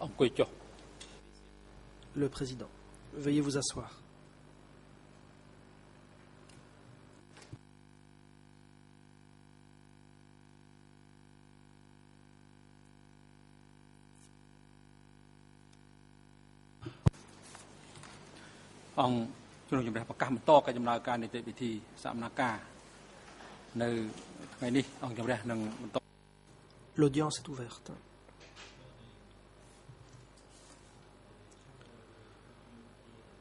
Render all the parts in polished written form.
អង្គុយចុះ Le président. Veuillez vous asseoir. Ông ជំនុំជម្រះប្រកាសបន្តការដំណើរការនីតិវិធីសកម្មភាពនៅថ្ងៃនេះអង្គជំរះនឹងបន្ត L'audience est ouverte.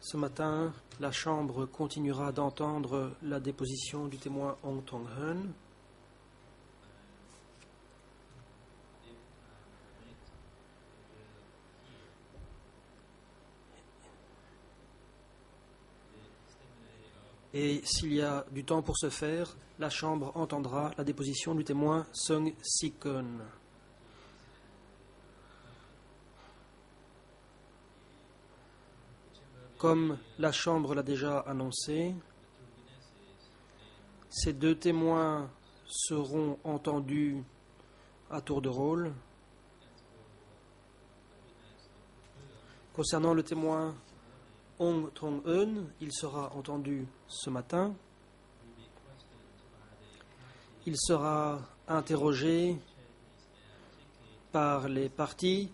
Ce matin, la Chambre continuera d'entendre la déposition du témoin Ong Tong-heun. Et s'il y a du temps pour ce faire, la Chambre entendra la déposition du témoin Sung Si-keun. Comme la Chambre l'a déjà annoncé, ces deux témoins seront entendus à tour de rôle. Concernant le témoin Ong Tong-heun, il sera entendu ce matin. Il sera interrogé par les parties.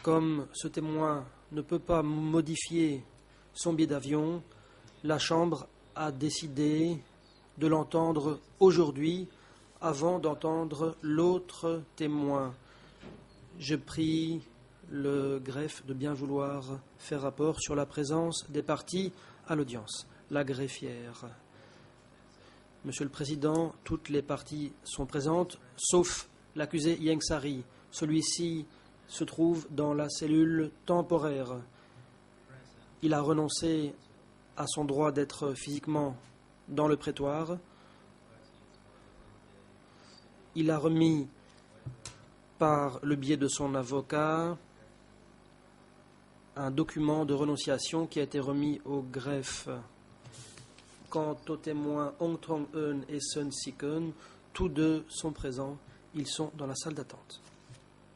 Comme ce témoin ne peut pas modifier son billet d'avion, la Chambre a décidé de l'entendre aujourd'hui avant d'entendre l'autre témoin. Je prie le greffe de bien vouloir faire rapport sur la présence des parties à l'audience. La greffière. Monsieur le Président, toutes les parties sont présentes, sauf l'accusé Ieng Sary. Celui-ci se trouve dans la cellule temporaire. Il a renoncé à son droit d'être physiquement dans le prétoire. Il a remis par le biais de son avocat un document de renonciation qui a été remis au greffe. Quant aux témoins Ong Tong-heun et Sung Si-keun, tous deux sont présents. Ils sont dans la salle d'attente.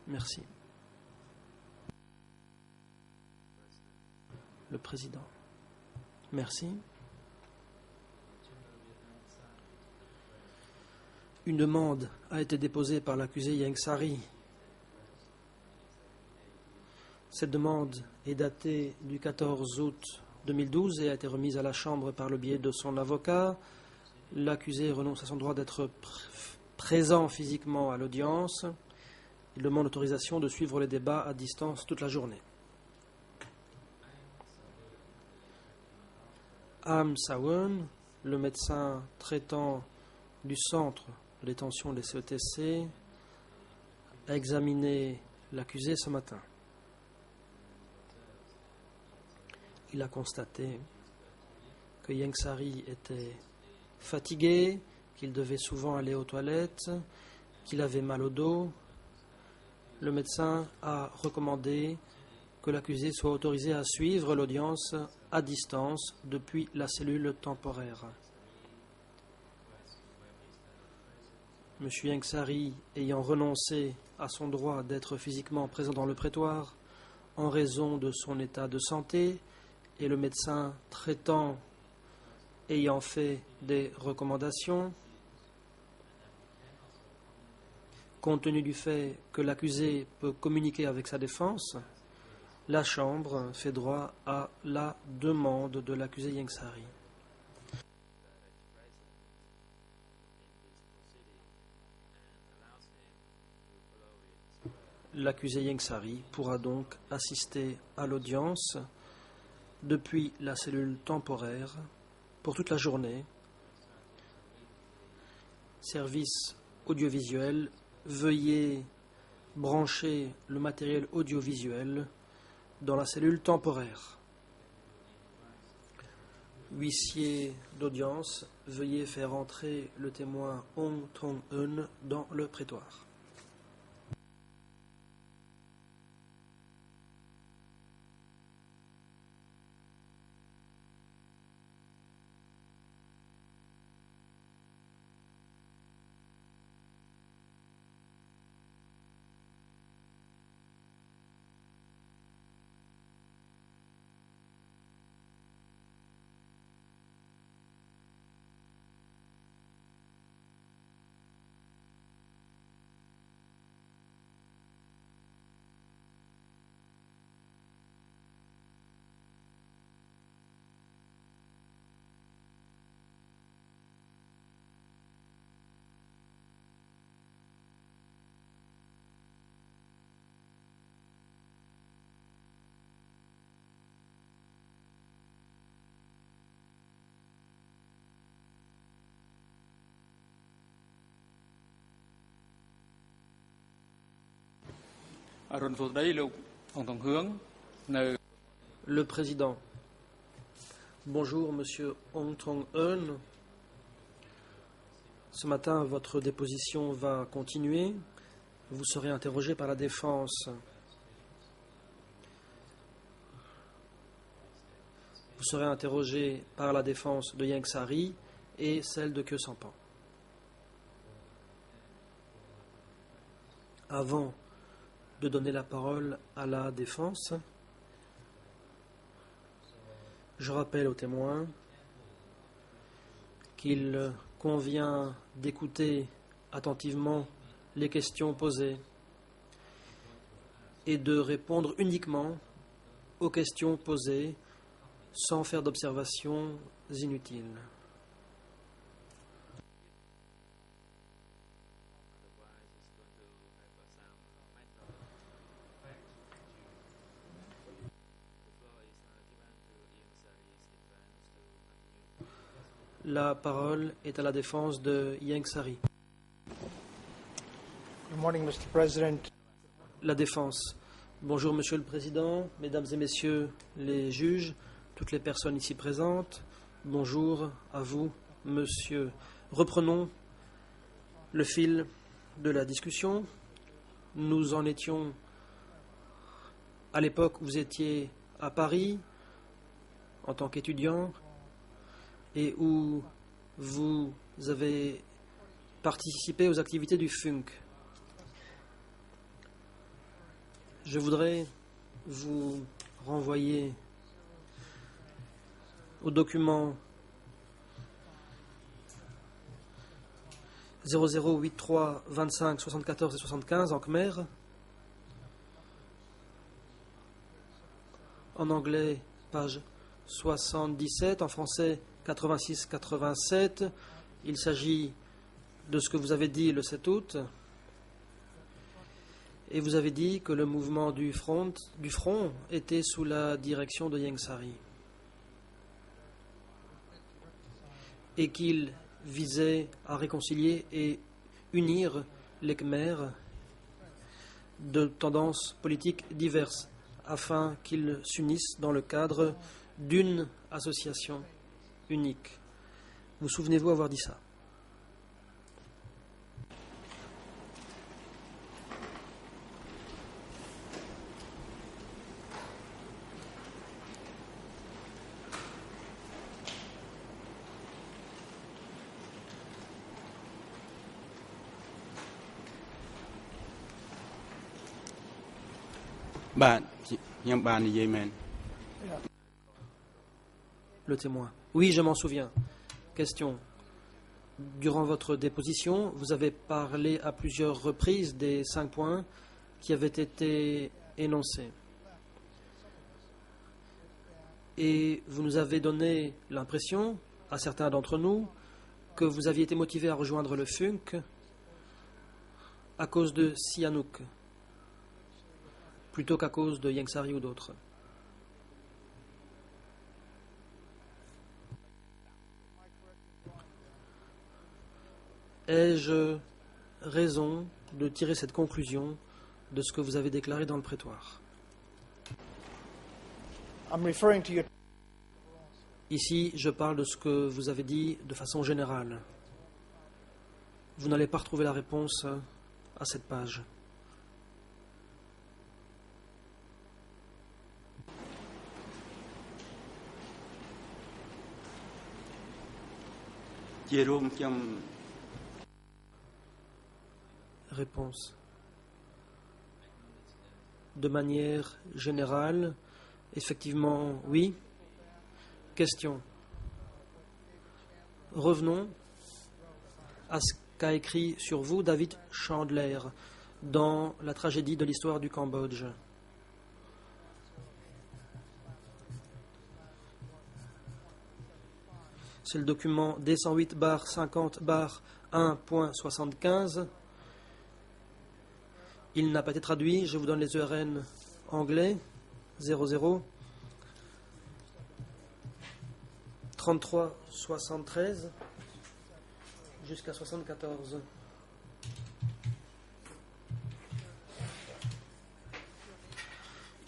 Merci. Le Président. Merci. Une demande a été déposée par l'accusé Ieng Sary. Cette demande est datée du 14 août 2012 et a été remise à la Chambre par le biais de son avocat. L'accusé renonce à son droit d'être présent physiquement à l'audience. Il demande l'autorisation de suivre les débats à distance toute la journée. Am Sa-won, le médecin traitant du centre de détention des CETC, a examiné l'accusé ce matin. Il a constaté que Ieng Sary était fatigué, qu'il devait souvent aller aux toilettes, qu'il avait mal au dos. Le médecin a recommandé que l'accusé soit autorisé à suivre l'audience à distance depuis la cellule temporaire. M. Ieng Sary ayant renoncé à son droit d'être physiquement présent dans le prétoire en raison de son état de santé, et le médecin traitant ayant fait des recommandations, compte tenu du fait que l'accusé peut communiquer avec sa défense, la Chambre fait droit à la demande de l'accusé Ieng Sary. L'accusé Ieng Sary pourra donc assister à l'audience depuis la cellule temporaire pour toute la journée. Service audiovisuel, veuillez brancher le matériel audiovisuel dans la cellule temporaire. Huissier d'audience, veuillez faire entrer le témoin Ong Tong-heun dans le prétoire. រុនសួស្ដីលោកអង្គថងហឿងនៅ Le président. Bonjour, Monsieur Ong Tong-eun. Ce matin, votre déposition va continuer. Vous serez interrogé par la défense. Vous serez interrogé par la défense de Ieng Sary et celle de Kyo Sampan. Avant de donner la parole à la défense, je rappelle aux témoins qu'il convient d'écouter attentivement les questions posées et de répondre uniquement aux questions posées sans faire d'observations inutiles. La parole est à la défense de Ieng Sary. Good morning, Mr. President. La défense. Bonjour, Monsieur le Président, Mesdames et Messieurs les juges, toutes les personnes ici présentes. Bonjour à vous, Monsieur. Reprenons le fil de la discussion. Nous en étions à l'époque où vous étiez à Paris en tant qu'étudiant et où vous avez participé aux activités du FUNC. Je voudrais vous renvoyer au document 0083 25 74 et 75 en Khmer, en anglais page 77, en français 86-87. Il s'agit de ce que vous avez dit le 7 août. Et vous avez dit que le mouvement du front était sous la direction de Ieng Sary et qu'il visait à réconcilier et unir les Khmers de tendances politiques diverses afin qu'ils s'unissent dans le cadre d'une association unique. Vous souvenez-vous avoir dit ça? Le témoin. Oui, je m'en souviens. Question. Durant votre déposition, vous avez parlé à plusieurs reprises des 5 points qui avaient été énoncés. Et vous nous avez donné l'impression, à certains d'entre nous, que vous aviez été motivé à rejoindre le FUNC à cause de Sihanouk, plutôt qu'à cause de Ieng Sary ou d'autres. Ai-je raison de tirer cette conclusion de ce que vous avez déclaré dans le prétoire? I'm referring to your... Ici, je parle de ce que vous avez dit de façon générale. Vous n'allez pas retrouver la réponse à cette page. Réponse. De manière générale, effectivement, oui. Question. Revenons à ce qu'a écrit sur vous David Chandler dans la tragédie de l'histoire du Cambodge. C'est le document D108-50-1.75. Il n'a pas été traduit. Je vous donne les ERN anglais. 00 33 73 jusqu'à 74.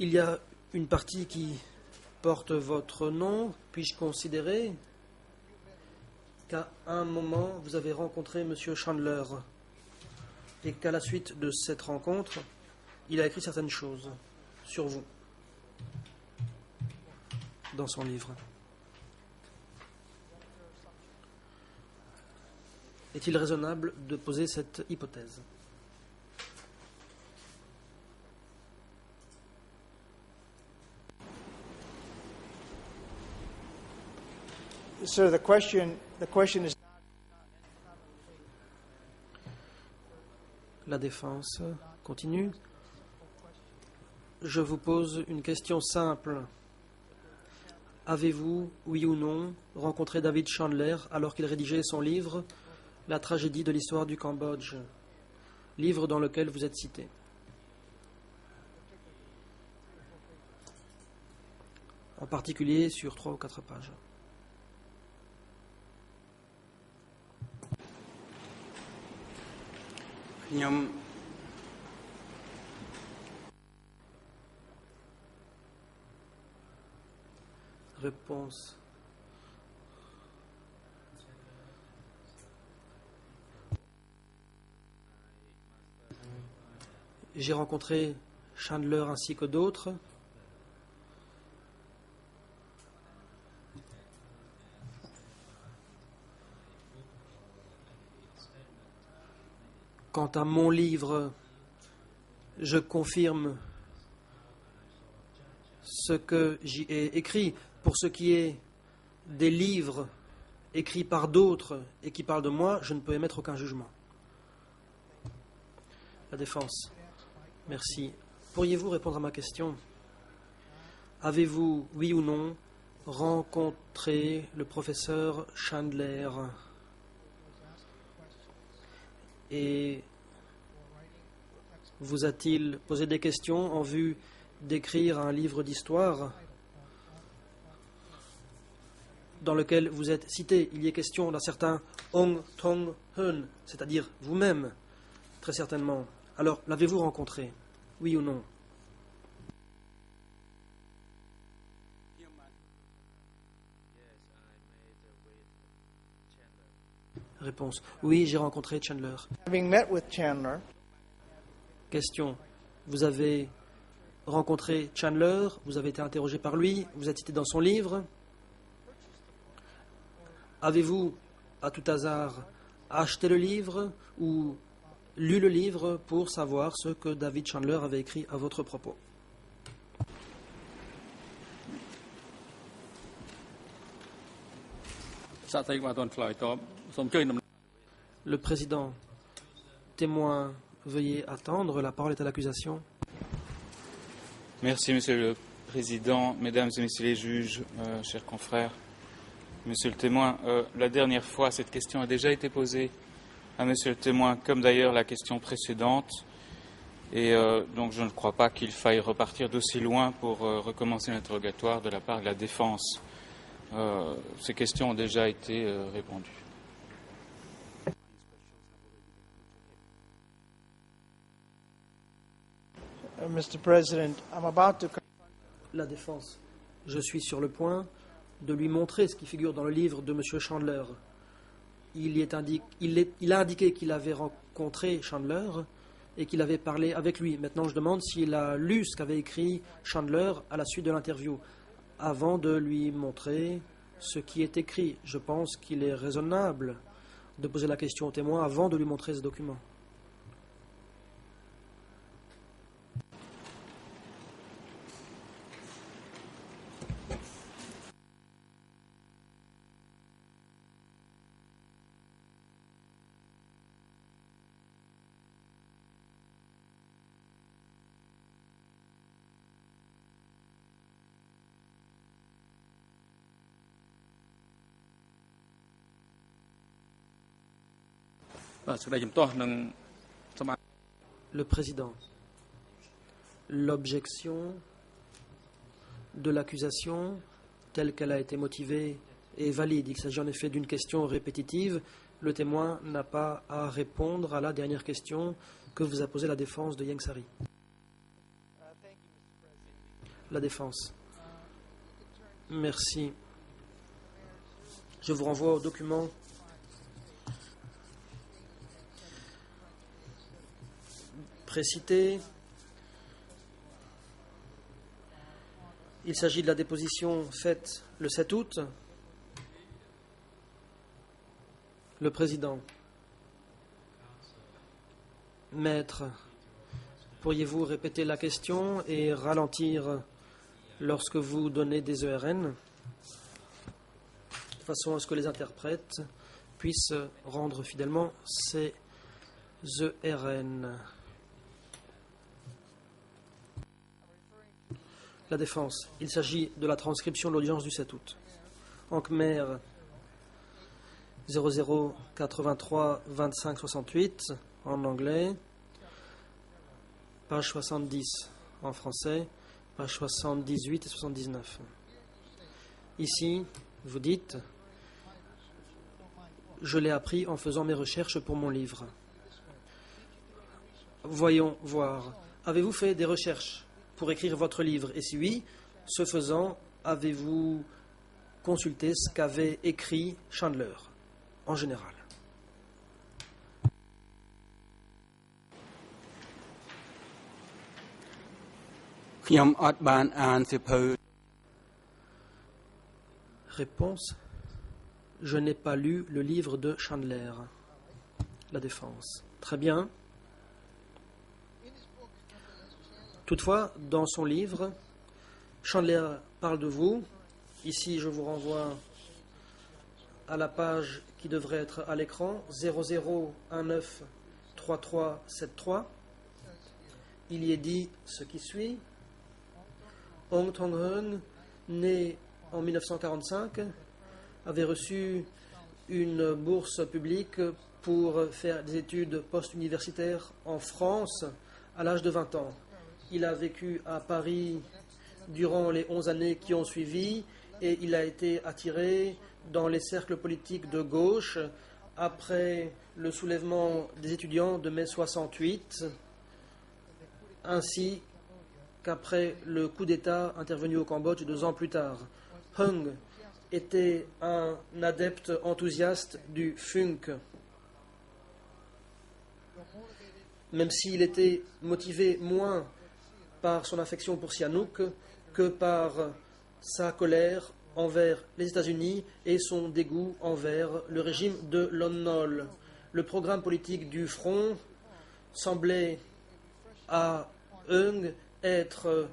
Il y a une partie qui porte votre nom. Puis-je considérer qu'à un moment, vous avez rencontré M. Chandler et qu'à la suite de cette rencontre, il a écrit certaines choses sur vous dans son livre? Est-il raisonnable de poser cette hypothèse? Sir, the question is La défense continue. Je vous pose une question simple. Avez-vous, oui ou non, rencontré David Chandler alors qu'il rédigeait son livre « La tragédie de l'histoire du Cambodge », livre dans lequel vous êtes cité? En particulier sur 3 ou 4 pages. Réponse. J'ai rencontré Chandler ainsi que d'autres. Quant à mon livre, je confirme ce que j'y ai écrit. Pour ce qui est des livres écrits par d'autres et qui parlent de moi, je ne peux émettre aucun jugement. La défense. Merci. Pourriez-vous répondre à ma question? Avez-vous, oui ou non, rencontré le professeur Chandler et vous a-t-il posé des questions en vue d'écrire un livre d'histoire dans lequel vous êtes cité? Il y est question d'un certain Ong Tong Hun, c'est-à-dire vous-même, très certainement. Alors, l'avez-vous rencontré? Oui ou non? Réponse. Oui, j'ai rencontré Chandler. having met with Chandler, Question. Vous avez rencontré Chandler, vous avez été interrogé par lui, vous êtes cité dans son livre. Avez-vous, à tout hasard, acheté le livre ou lu le livre pour savoir ce que David Chandler avait écrit à votre propos? Le président, témoin, veuillez attendre. La parole est à l'accusation. Merci, Monsieur le Président, Mesdames et Messieurs les juges, chers confrères, Monsieur le témoin. La dernière fois, cette question a déjà été posée à Monsieur le témoin, comme d'ailleurs la question précédente. Et donc je ne crois pas qu'il faille repartir d'aussi loin pour recommencer l'interrogatoire de la part de la défense. Ces questions ont déjà été répondues. Mr. President, I'm about to. La défense. Je suis sur le point de lui montrer ce qui figure dans le livre de M. Chandler. Il a indiqué qu'il avait rencontré Chandler et qu'il avait parlé avec lui. Maintenant, je demande s'il a lu ce qu'avait écrit Chandler à la suite de l'interview, avant de lui montrer ce qui est écrit. Je pense qu'il est raisonnable de poser la question au témoin avant de lui montrer ce document. Le président. L'objection de l'accusation, telle qu'elle a été motivée, est valide. Il s'agit en effet d'une question répétitive. Le témoin n'a pas à répondre à la dernière question que vous a posée la défense de Yang Sari. La Défense. Merci. Je vous renvoie au document précité. Il s'agit de la déposition faite le 7 août. Le président. Maître, pourriez-vous répéter la question et ralentir lorsque vous donnez des ERN, de façon à ce que les interprètes puissent rendre fidèlement ces ERN. La Défense. Il s'agit de la transcription de l'audience du 7 août. En Khmer 0083 25 68 en anglais, page 70 en français, page 78 et 79. Ici, vous dites « Je l'ai appris en faisant mes recherches pour mon livre ». Voyons voir. Avez-vous fait des recherches pour écrire votre livre? Et si oui, ce faisant, avez-vous consulté ce qu'avait écrit Chandler en général? Réponse. Je n'ai pas lu le livre de Chandler. La Défense. Très bien. Toutefois, dans son livre, Chandler parle de vous. Ici, je vous renvoie à la page qui devrait être à l'écran, 00193373. Il y est dit ce qui suit. Ong Tong-heung, né en 1945, avait reçu une bourse publique pour faire des études post-universitaires en France à l'âge de 20 ans. Il a vécu à Paris durant les 11 années qui ont suivi et il a été attiré dans les cercles politiques de gauche après le soulèvement des étudiants de mai 68, ainsi qu'après le coup d'État intervenu au Cambodge 2 ans plus tard. Hung était un adepte enthousiaste du funk. Même s'il était motivé moins par son affection pour Sihanouk que par sa colère envers les États-Unis et son dégoût envers le régime de Lon Nol. Le programme politique du Front semblait à Hung être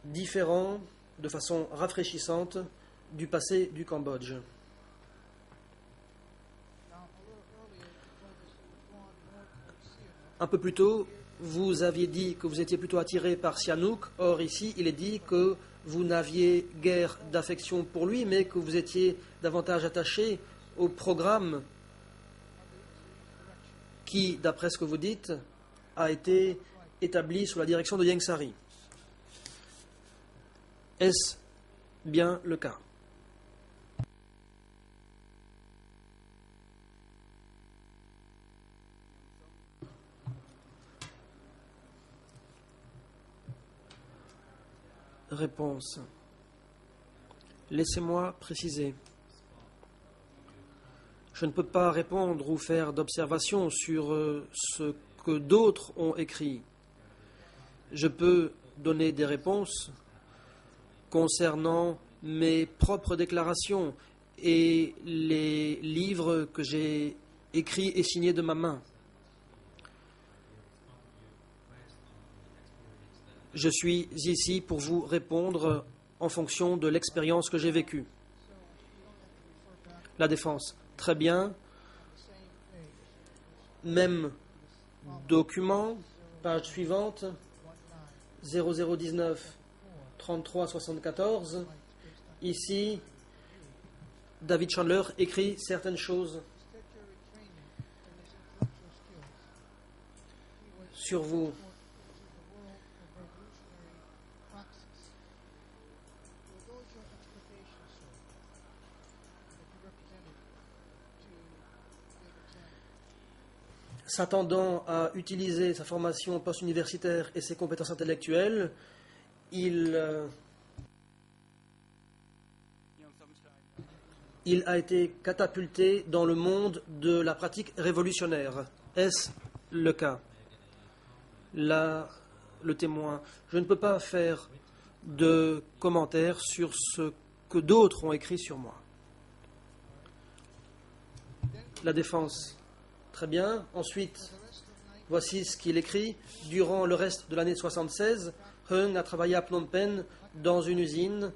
différent, de façon rafraîchissante, du passé du Cambodge. Un peu plus tôt, vous aviez dit que vous étiez plutôt attiré par Sihanouk. Or, ici, il est dit que vous n'aviez guère d'affection pour lui, mais que vous étiez davantage attaché au programme qui, d'après ce que vous dites, a été établi sous la direction de Ieng Sary. Est-ce bien le cas? Réponse. Laissez-moi préciser. Je ne peux pas répondre ou faire d'observations sur ce que d'autres ont écrit. Je peux donner des réponses concernant mes propres déclarations et les livres que j'ai écrits et signés de ma main. Je suis ici pour vous répondre en fonction de l'expérience que j'ai vécue. La Défense. Très bien. Même document, page suivante, 0019 33 74. Ici, David Chandler écrit certaines choses sur vous. S'attendant à utiliser sa formation post-universitaire et ses compétences intellectuelles, il a été catapulté dans le monde de la pratique révolutionnaire. Est-ce le cas? Là, le témoin. Je ne peux pas faire de commentaires sur ce que d'autres ont écrit sur moi. La défense. Très bien. Ensuite, voici ce qu'il écrit. Durant le reste de l'année 76, Hung a travaillé à Phnom Penh dans une usine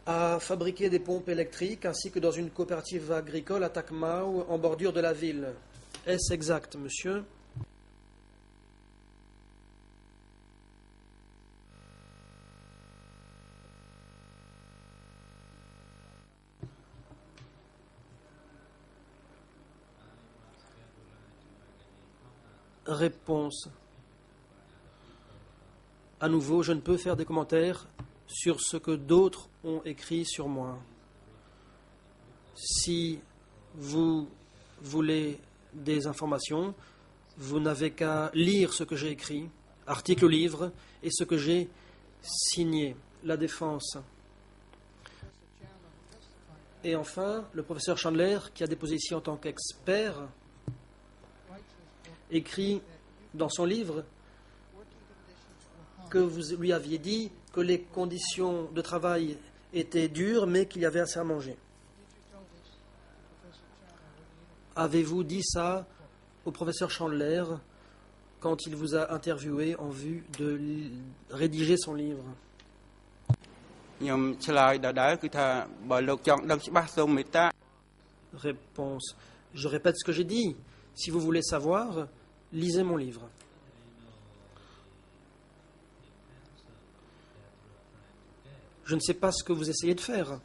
à fabriquer des pompes électriques ainsi que dans une coopérative agricole à Tak Mau en bordure de la ville. Est-ce exact, monsieur? Réponse. À nouveau, je ne peux faire des commentaires sur ce que d'autres ont écrit sur moi. Si vous voulez des informations, vous n'avez qu'à lire ce que j'ai écrit, article ou livre, et ce que j'ai signé. La défense. Et enfin, le professeur Chandler, qui a déposé ici en tant qu'expert, écrit dans son livre que vous lui aviez dit que les conditions de travail étaient dures, mais qu'il y avait assez à manger. Avez-vous dit ça au professeur Chandler quand il vous a interviewé en vue de rédiger son livre? Réponse. Je répète ce que j'ai dit. Si vous voulez savoir, lisez mon livre. Je ne sais pas ce que vous essayez de faire.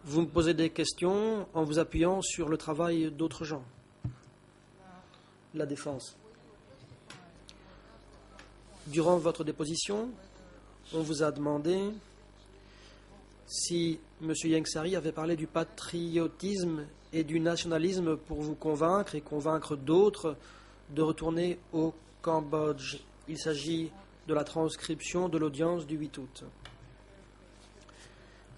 Vous me posez des questions en vous appuyant sur le travail d'autres gens. La défense. Durant votre déposition, on vous a demandé si M. Yengsari avait parlé du patriotisme et du nationalisme pour vous convaincre et convaincre d'autres de retourner au Cambodge. Il s'agit de la transcription de l'audience du 8 août.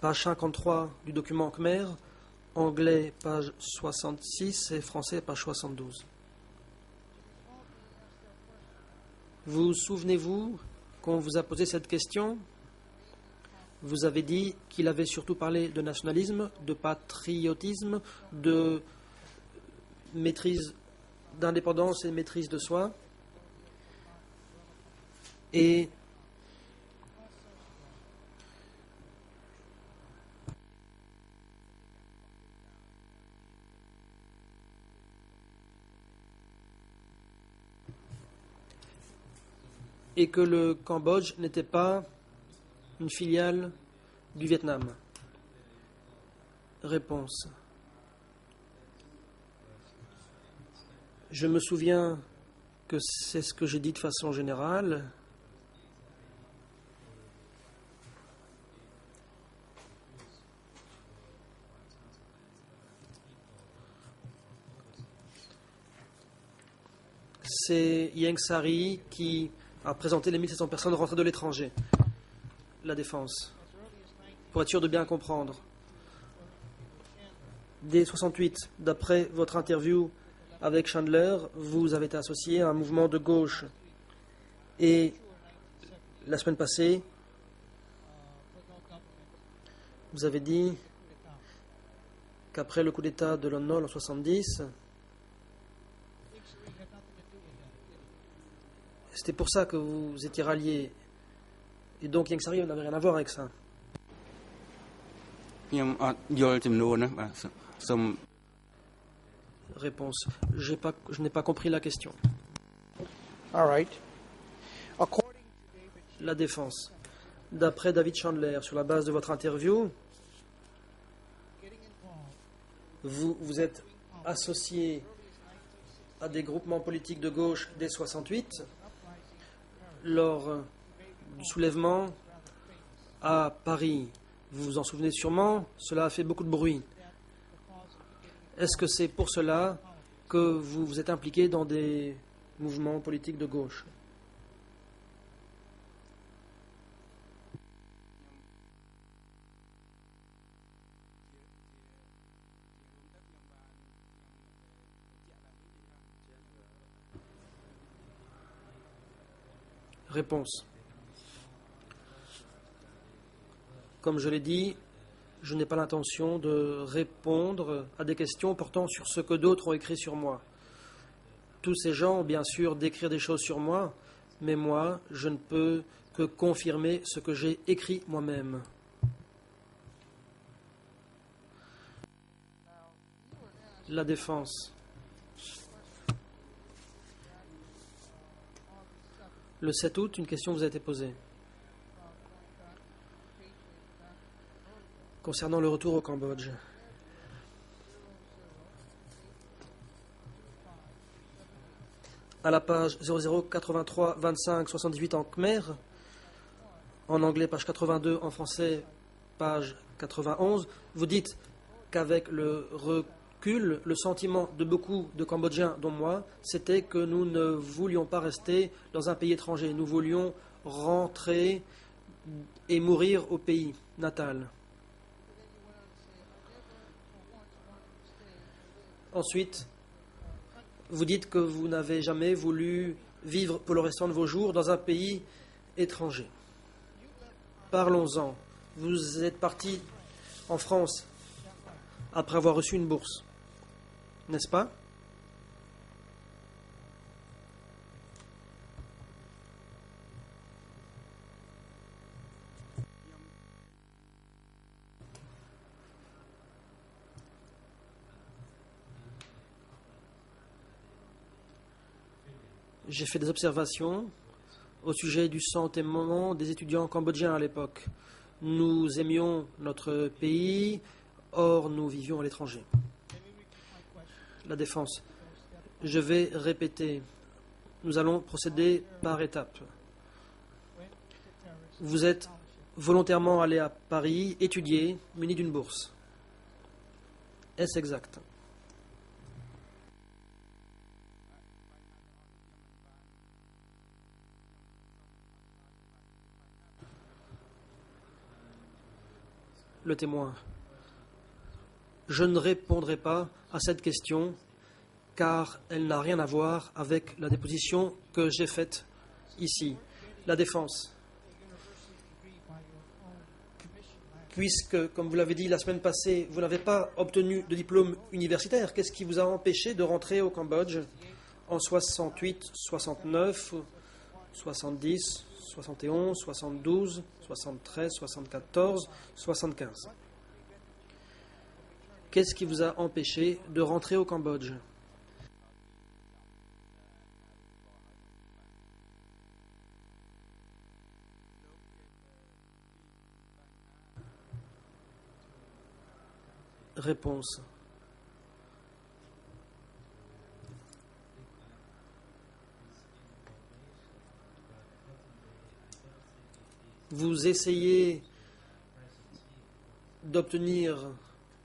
Page 53 du document Khmer, anglais page 66 et français page 72. Vous souvenez-vous qu'on vous a posé cette question? Vous avez dit qu'il avait surtout parlé de nationalisme, de patriotisme, de maîtrise d'indépendance et maîtrise de soi. Et que le Cambodge n'était pas une filiale du Vietnam. Réponse. Je me souviens que c'est ce que j'ai dit de façon générale. C'est Yengsari qui a présenté les 1700 personnes rentrées de l'étranger. La défense. Pour être sûr de bien comprendre. Dès 68, d'après votre interview avec Chandler, vous avez été associé à un mouvement de gauche. Et la semaine passée, vous avez dit qu'après le coup d'État de Lon Nol en 70, c'était pour ça que vous étiez rallié. Et donc Yengsari n'avait rien à voir avec ça. Réponse. Je n'ai pas compris la question. All right. La défense. D'après David Chandler, sur la base de votre interview, vous êtes associé à des groupements politiques de gauche dès 68, lors du soulèvement à Paris. Vous vous en souvenez sûrement, cela a fait beaucoup de bruit. Est-ce que c'est pour cela que vous vous êtes impliqué dans des mouvements politiques de gauche? Réponse. Comme je l'ai dit, je n'ai pas l'intention de répondre à des questions portant sur ce que d'autres ont écrit sur moi. Tous ces gens ont bien sûr d'écrire des choses sur moi, mais moi, je ne peux que confirmer ce que j'ai écrit moi-même. La défense. Le 7 août, une question vous a été posée. Concernant le retour au Cambodge. À la page 00 83 25 78 en Khmer, en anglais page 82, en français page 91, vous dites qu'avec le recul, le sentiment de beaucoup de Cambodgiens, dont moi, c'était que nous ne voulions pas rester dans un pays étranger. Nous voulions rentrer et mourir au pays natal. Ensuite, vous dites que vous n'avez jamais voulu vivre pour le restant de vos jours dans un pays étranger. Parlons-en. Vous êtes parti en France après avoir reçu une bourse, n'est-ce pas? J'ai fait des observations au sujet du sentiment des étudiants cambodgiens à l'époque. Nous aimions notre pays, or nous vivions à l'étranger. La défense. Je vais répéter. Nous allons procéder par étapes. Vous êtes volontairement allé à Paris étudier, muni d'une bourse. Est-ce exact? Le témoin. Je ne répondrai pas à cette question car elle n'a rien à voir avec la déposition que j'ai faite ici. La défense. Puisque, comme vous l'avez dit la semaine passée, vous n'avez pas obtenu de diplôme universitaire, qu'est-ce qui vous a empêché de rentrer au Cambodge en 68, 69, 70, 71, 72, 73, 74, 75. Qu'est-ce qui vous a empêché de rentrer au Cambodge? Réponse. Vous essayez d'obtenir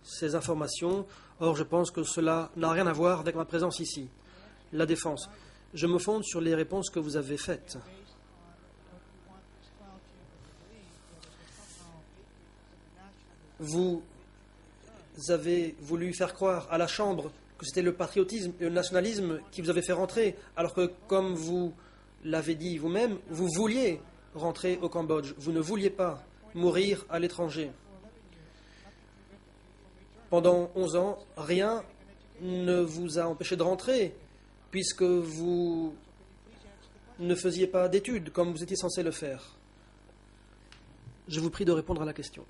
ces informations, or je pense que cela n'a rien à voir avec ma présence ici. La défense. Je me fonde sur les réponses que vous avez faites. Vous avez voulu faire croire à la Chambre que c'était le patriotisme et le nationalisme qui vous avaient fait rentrer, alors que, comme vous l'avez dit vous-même, vous vouliez rentrer au Cambodge. Vous ne vouliez pas mourir à l'étranger. Pendant 11 ans, rien ne vous a empêché de rentrer, puisque vous ne faisiez pas d'études comme vous étiez censé le faire. Je vous prie de répondre à la question.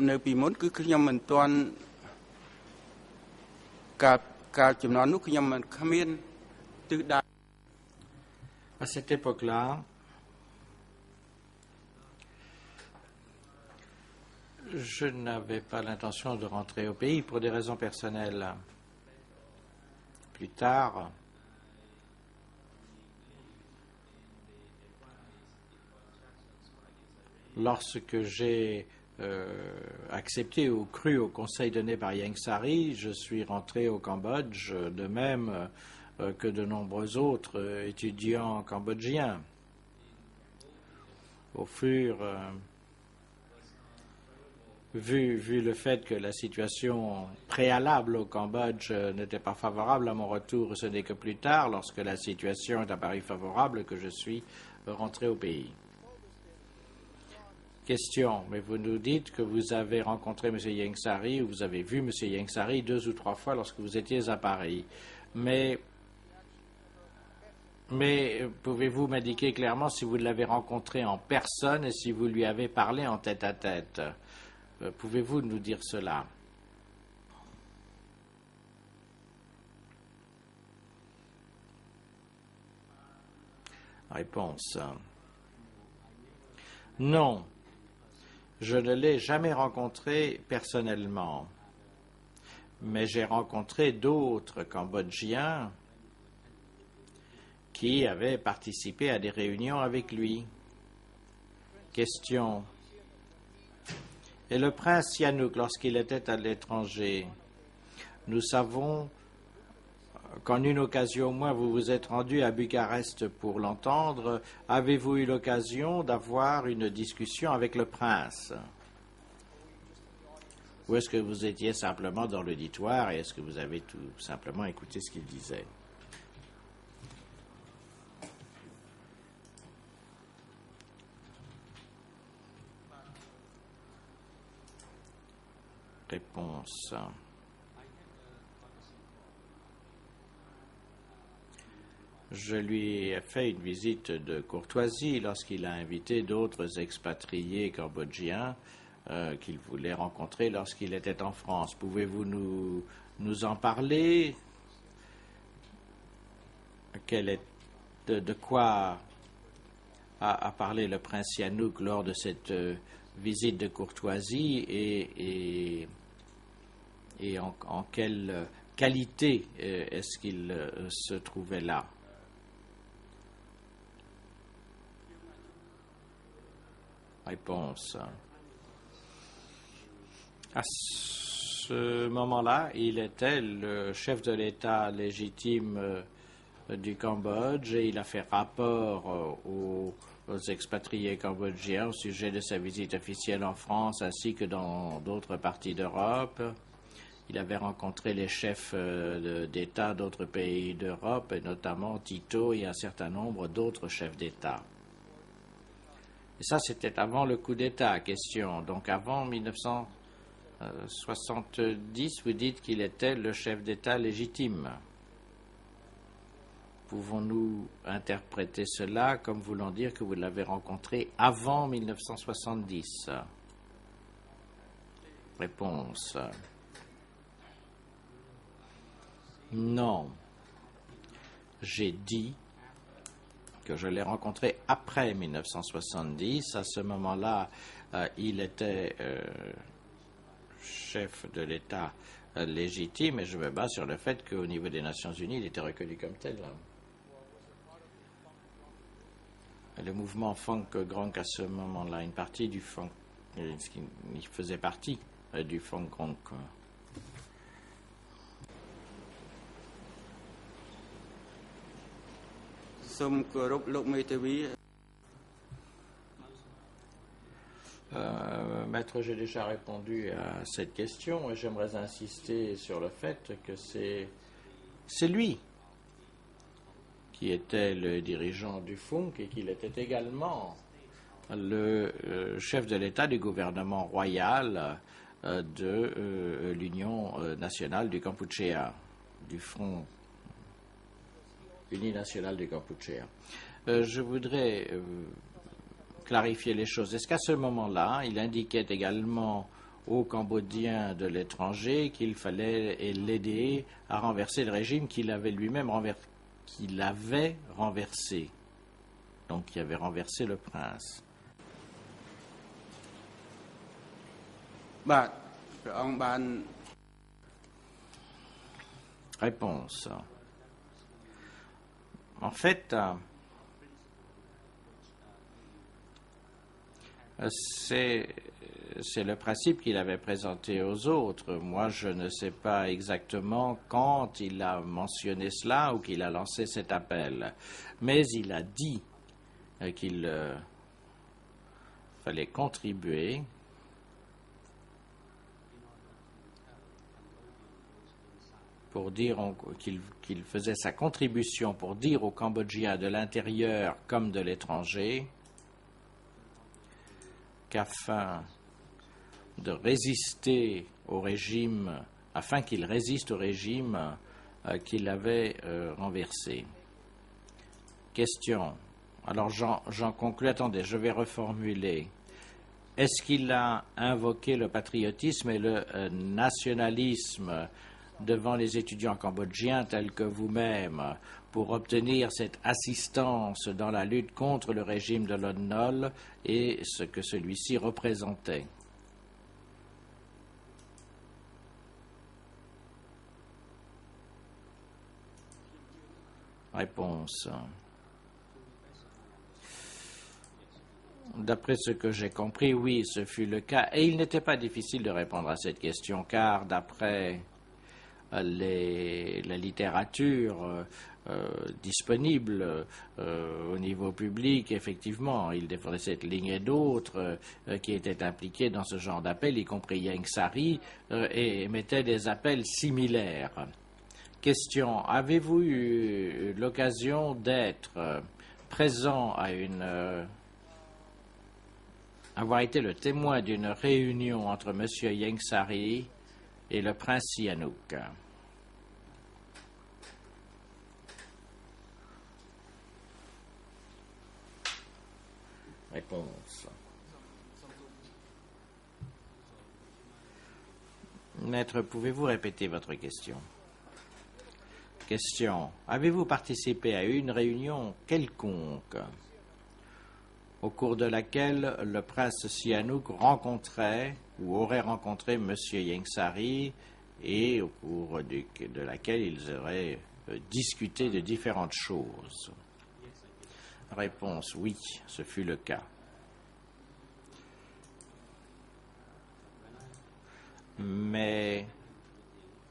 នៅពីមុនគឺខ្ញុំមិនទាន់ការចំណន់នោះខ្ញុំមិនគ្មានទិសដៅ À cette époque-là, je n'avais pas l'intention de rentrer au pays pour des raisons personnelles. Plus tard, lorsque j'ai accepté ou cru au conseil donné par Ieng Sary, je suis rentré au Cambodge, de même que de nombreux autres étudiants cambodgiens. au fur, vu le fait que la situation préalable au Cambodge n'était pas favorable à mon retour, ce n'est que plus tard, lorsque la situation est apparue favorable, que je suis rentré au pays. Question, mais vous nous dites que vous avez rencontré M. Ieng Sary ou vous avez vu M. Ieng Sary 2 ou 3 fois lorsque vous étiez à Paris. Mais pouvez-vous m'indiquer clairement si vous l'avez rencontré en personne et si vous lui avez parlé en tête-à-tête? Pouvez-vous nous dire cela? Réponse. Non. Je ne l'ai jamais rencontré personnellement, mais j'ai rencontré d'autres Cambodgiens qui avaient participé à des réunions avec lui. Question. Et le prince Sihanouk, lorsqu'il était à l'étranger, nous savons qu'en une occasion au moins vous vous êtes rendu à Bucarest pour l'entendre. Avez-vous eu l'occasion d'avoir une discussion avec le prince? Ou est-ce que vous étiez simplement dans l'auditoire et est-ce que vous avez tout simplement écouté ce qu'il disait? Réponse. Je lui ai fait une visite de courtoisie lorsqu'il a invité d'autres expatriés cambodgiens qu'il voulait rencontrer lorsqu'il était en France. Pouvez-vous nous en parler? De quoi a parlé le prince Sihanouk lors de cette visite de courtoisie et en quelle qualité est-ce qu'il se trouvait là? Réponse. À ce moment-là, il était le chef de l'État légitime du Cambodge et il a fait rapport aux expatriés cambodgiens au sujet de sa visite officielle en France ainsi que dans d'autres parties d'Europe. Il avait rencontré les chefs d'État d'autres pays d'Europe, et notamment Tito et un certain nombre d'autres chefs d'État. Et ça, c'était avant le coup d'État, question. Donc avant 1970, vous dites qu'il était le chef d'État légitime. Pouvons-nous interpréter cela comme voulant dire que vous l'avez rencontré avant 1970? Réponse. Non. J'ai dit que je l'ai rencontré après 1970. À ce moment-là, il était chef de l'État légitime et je me base sur le fait qu'au niveau des Nations Unies, il était reconnu comme tel. Le mouvement Funk Grong à ce moment-là, une partie du Funk, il faisait partie du Funk Grong. Maître, j'ai déjà répondu à cette question et j'aimerais insister sur le fait que c'est lui qui était le dirigeant du FUNC et qu'il était également le chef de l'État du gouvernement royal de l'Union nationale du Kampuchéa, du Front Uni national du Kampuchéa. Je voudrais clarifier les choses. Est-ce qu'à ce moment-là, il indiquait également aux Cambodgiens de l'étranger qu'il fallait l'aider à renverser le régime qu'il avait lui-même renversé, donc qui avait renversé le prince? Réponse. En fait, c'est le principe qu'il avait présenté aux autres. Moi, je ne sais pas exactement quand il a mentionné cela ou qu'il a lancé cet appel. Mais il a dit qu'il fallait contribuer pour dire qu'il faisait sa contribution pour dire aux Cambodgiens de l'intérieur comme de l'étranger qu'afin de résister au régime, afin qu'il résiste au régime qu'il avait renversé. Question. Alors j'en conclus. Attendez, je vais reformuler. Est-ce qu'il a invoqué le patriotisme et le nationalisme devant les étudiants cambodgiens tels que vous-même pour obtenir cette assistance dans la lutte contre le régime de Lon Nol et ce que celui-ci représentait? Réponse. D'après ce que j'ai compris, oui, ce fut le cas. Et il n'était pas difficile de répondre à cette question, car d'après la littérature disponible au niveau public, effectivement, il défendait cette ligne et d'autres qui étaient impliqués dans ce genre d'appel, y compris Ieng Sary, et émettaient des appels similaires. Question. Avez-vous eu l'occasion d'être présent à avoir été le témoin d'une réunion entre M. Ieng Sary et le prince Sihanouk? Réponse. Maître, pouvez-vous répéter votre question? Question. Avez-vous participé à une réunion quelconque au cours de laquelle le prince Sihanouk rencontrait ou aurait rencontré M. Ieng Sary et au cours de laquelle ils auraient discuté de différentes choses? Réponse. Oui, ce fut le cas. Mais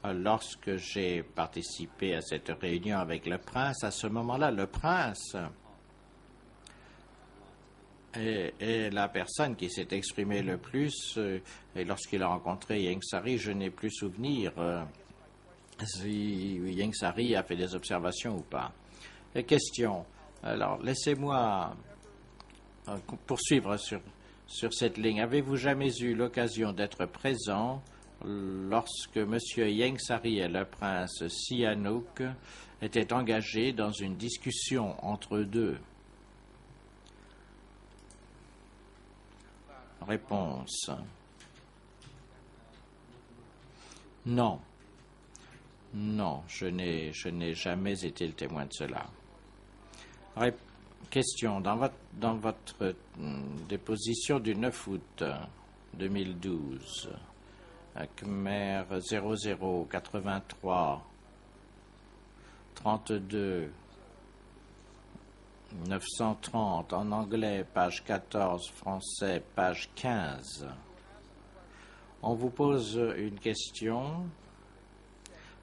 lorsque j'ai participé à cette réunion avec le prince, à ce moment-là, le prince est la personne qui s'est exprimée le plus. Et lorsqu'il a rencontré Ieng Sary, je n'ai plus souvenir si Ieng Sary a fait des observations ou pas. Question. Alors, laissez-moi poursuivre sur cette ligne. Avez-vous jamais eu l'occasion d'être présent lorsque M. Ieng Sary et le prince Sihanouk étaient engagés dans une discussion entre eux deux? Réponse. Non. Non, je n'ai jamais été le témoin de cela. Question. Dans votre déposition du 9 août 2012, Khmer 0083 32 930 en anglais, page 14, français, page 15. On vous pose une question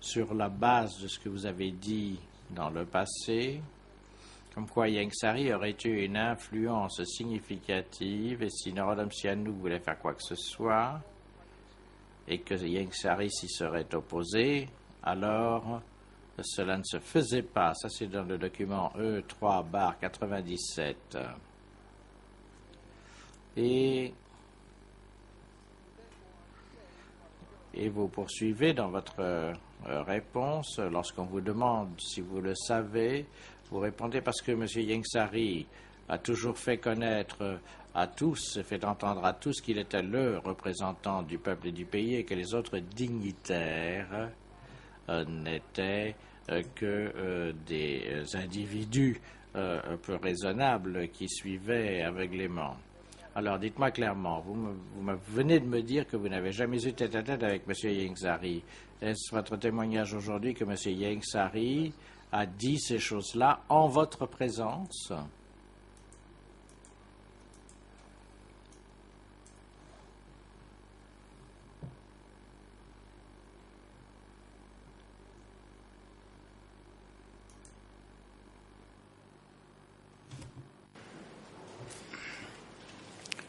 sur la base de ce que vous avez dit dans le passé, comme quoi Ieng Sary aurait eu une influence significative et si Norodom Sihanouk voulait faire quoi que ce soit et que Ieng Sary s'y serait opposé, alors cela ne se faisait pas. Ça, c'est dans le document E3/97. Et vous poursuivez dans votre réponse, lorsqu'on vous demande si vous le savez, vous répondez parce que M. Ieng Sary a toujours fait connaître à tous, fait entendre à tous qu'il était le représentant du peuple et du pays et que les autres dignitaires n'étaient que des individus peu raisonnables qui suivaient aveuglément. Alors, dites-moi clairement, vous venez de me dire que vous n'avez jamais eu tête-à-tête avec M. Ieng Sary. Est-ce votre témoignage aujourd'hui que M. Ieng Sary a dit ces choses-là en votre présence?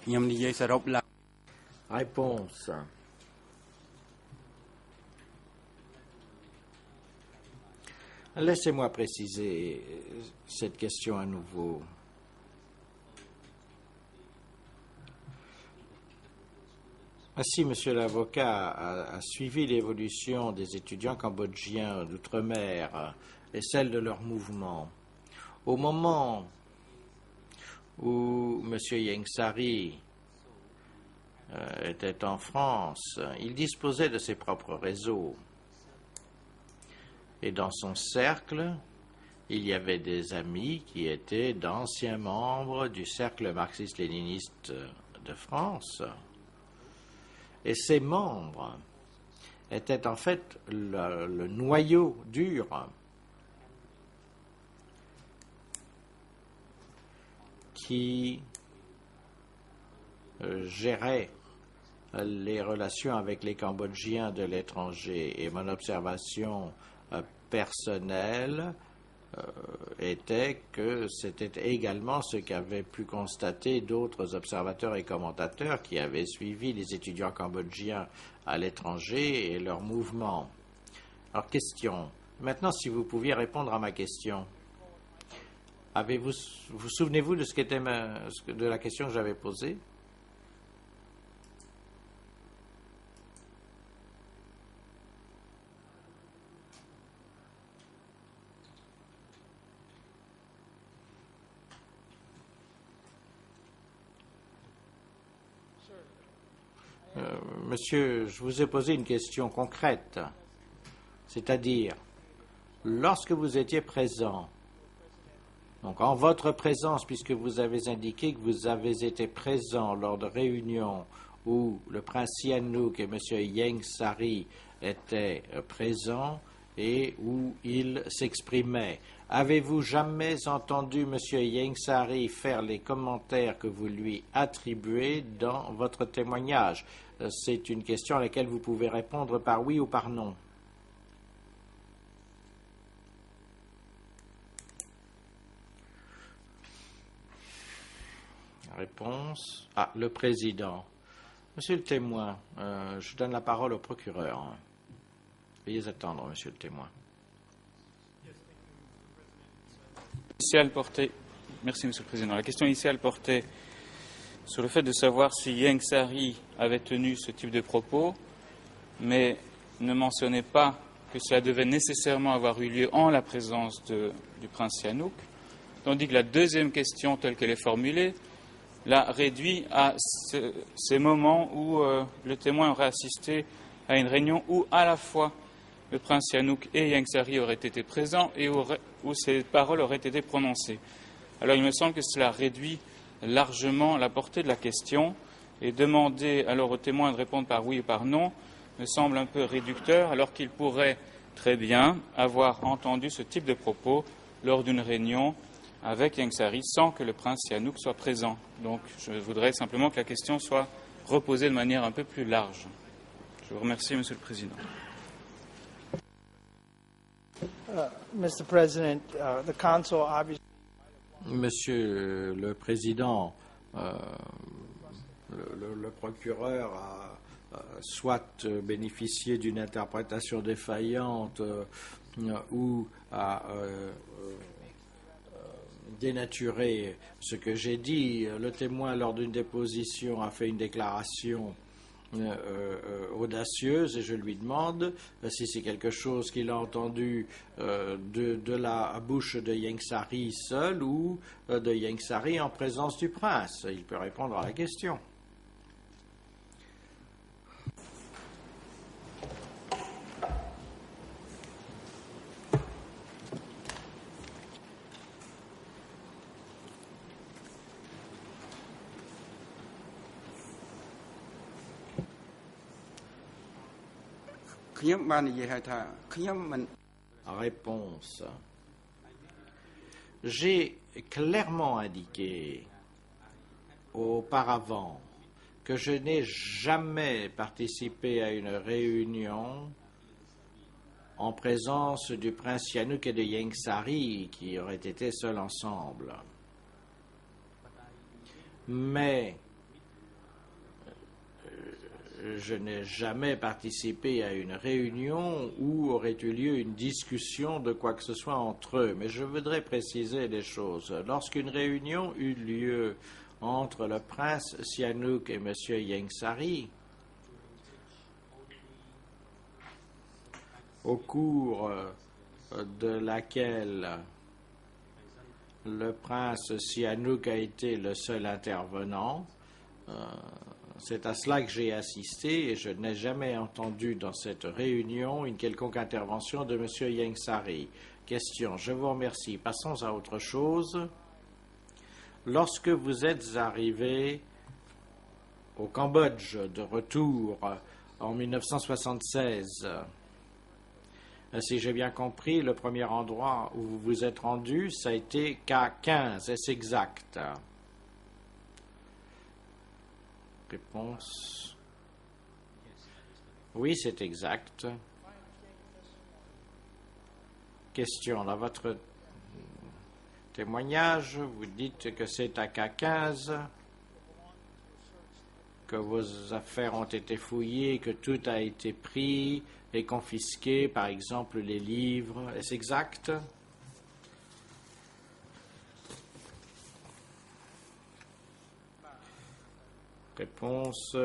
ខ្ញុំនិយាយសរុបឡើង Réponse. Laissez-moi préciser cette question à nouveau. Si Monsieur l'avocat a suivi l'évolution des étudiants cambodgiens d'outre-mer et celle de leur mouvement, au moment où Monsieur Ieng Sary était en France, il disposait de ses propres réseaux. Et dans son cercle, il y avait des amis qui étaient d'anciens membres du cercle marxiste-léniniste de France. Et ces membres étaient en fait le noyau dur qui gérait les relations avec les Cambodgiens de l'étranger. Et mon observation personnelle était que c'était également ce qu'avaient pu constater d'autres observateurs et commentateurs qui avaient suivi les étudiants cambodgiens à l'étranger et leurs mouvements. Alors, question. Maintenant, si vous pouviez répondre à ma question. Vous souvenez-vous de ce qu'était de la question que j'avais posée? Monsieur, je vous ai posé une question concrète, c'est-à-dire, lorsque vous étiez présent, donc en votre présence, puisque vous avez indiqué que vous avez été présent lors de réunions où le prince Sihanouk et monsieur Ieng Sary étaient présents et où ils s'exprimaient, avez-vous jamais entendu monsieur Ieng Sary faire les commentaires que vous lui attribuez dans votre témoignage? C'est une question à laquelle vous pouvez répondre par oui ou par non. Réponse. Le président. Monsieur le témoin, je donne la parole au procureur. Veuillez attendre, monsieur le témoin. Merci, monsieur le président. La question initiale portait sur le fait de savoir si Ieng Sary avait tenu ce type de propos, mais ne mentionnait pas que cela devait nécessairement avoir eu lieu en la présence du prince Sihanouk, tandis que la deuxième question, telle qu'elle est formulée, l'a réduit à ces moments où le témoin aurait assisté à une réunion où à la fois le prince Sihanouk et Ieng Sary auraient été présents et où ces paroles auraient été prononcées. Alors il me semble que cela réduit largement la portée de la question, et demander alors au témoin de répondre par oui ou par non me semble un peu réducteur, alors qu'il pourrait très bien avoir entendu ce type de propos lors d'une réunion avec Ieng Sary sans que le prince Sihanouk soit présent. Donc je voudrais simplement que la question soit reposée de manière un peu plus large. Je vous remercie, monsieur le président. Mr. President, the council obviously. Monsieur le président, le procureur a soit bénéficié d'une interprétation défaillante ou a dénaturé ce que j'ai dit. Le témoin, lors d'une déposition, a fait une déclaration audacieuse et je lui demande si c'est quelque chose qu'il a entendu de la bouche de Ieng Sary seul ou de Ieng Sary en présence du prince. Il peut répondre à la question. Réponse. J'ai clairement indiqué auparavant que je n'ai jamais participé à une réunion en présence du prince Sihanouk et de Ieng Sary qui auraient été seuls ensemble. Mais je n'ai jamais participé à une réunion où aurait eu lieu une discussion de quoi que ce soit entre eux. Mais je voudrais préciser des choses. Lorsqu'une réunion eut lieu entre le prince Sihanouk et M. Ieng Sary, au cours de laquelle le prince Sihanouk a été le seul intervenant, c'est à cela que j'ai assisté et je n'ai jamais entendu dans cette réunion une quelconque intervention de M. Ieng Sary. Question. Je vous remercie. Passons à autre chose. Lorsque vous êtes arrivé au Cambodge de retour en 1976, si j'ai bien compris, le premier endroit où vous vous êtes rendu, ça a été K15. Est-ce exact? Réponse. Oui, c'est exact. Question. Dans votre témoignage, vous dites que c'est à K15 que vos affaires ont été fouillées, que tout a été pris et confisqué, par exemple les livres. Est-ce exact? Réponse,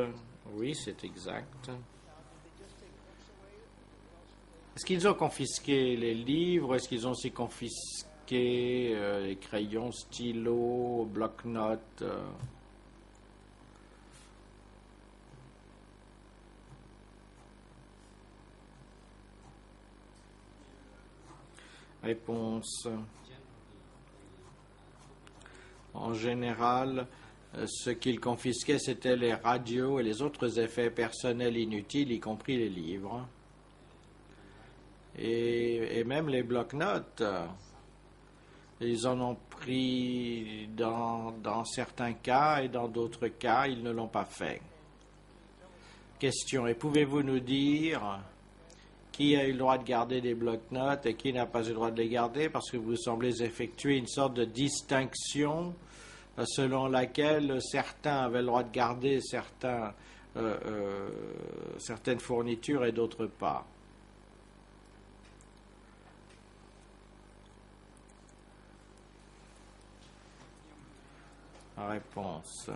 oui, c'est exact. Est-ce qu'ils ont confisqué les livres? Est-ce qu'ils ont aussi confisqué les crayons, stylos, bloc-notes? Réponse. En général, ce qu'ils confisquaient, c'était les radios et les autres effets personnels inutiles, y compris les livres. Et même les bloc-notes. Ils en ont pris dans certains cas et dans d'autres cas, ils ne l'ont pas fait. Question. Et pouvez-vous nous dire qui a eu le droit de garder des bloc-notes et qui n'a pas eu le droit de les garder, parce que vous semblez effectuer une sorte de distinction selon laquelle certains avaient le droit de garder certaines fournitures et d'autres pas. Réponse.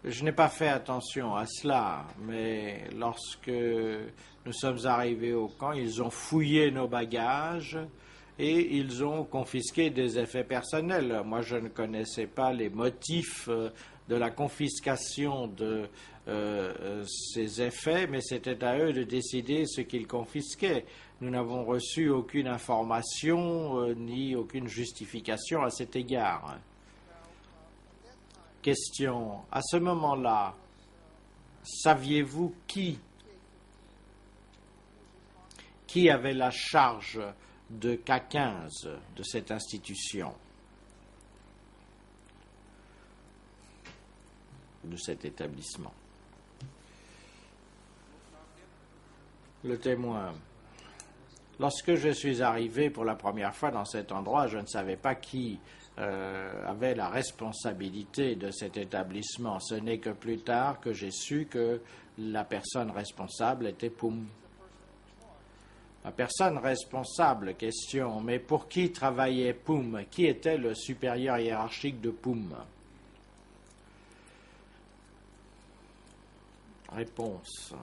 Je n'ai pas fait attention à cela, mais lorsque nous sommes arrivés au camp, ils ont fouillé nos bagages et ils ont confisqué des effets personnels. Moi, je ne connaissais pas les motifs de la confiscation de ces effets, mais c'était à eux de décider ce qu'ils confisquaient. Nous n'avons reçu aucune information ni aucune justification à cet égard. Question. À ce moment-là, saviez-vous qui avait la charge de K15, de cette institution, de cet établissement? Le témoin. Lorsque je suis arrivé pour la première fois dans cet endroit, je ne savais pas qui avait la responsabilité de cet établissement. Ce n'est que plus tard que j'ai su que la personne responsable était Poum. La personne responsable, question, mais pour qui travaillait Poum? Qui était le supérieur hiérarchique de Poum? Réponse.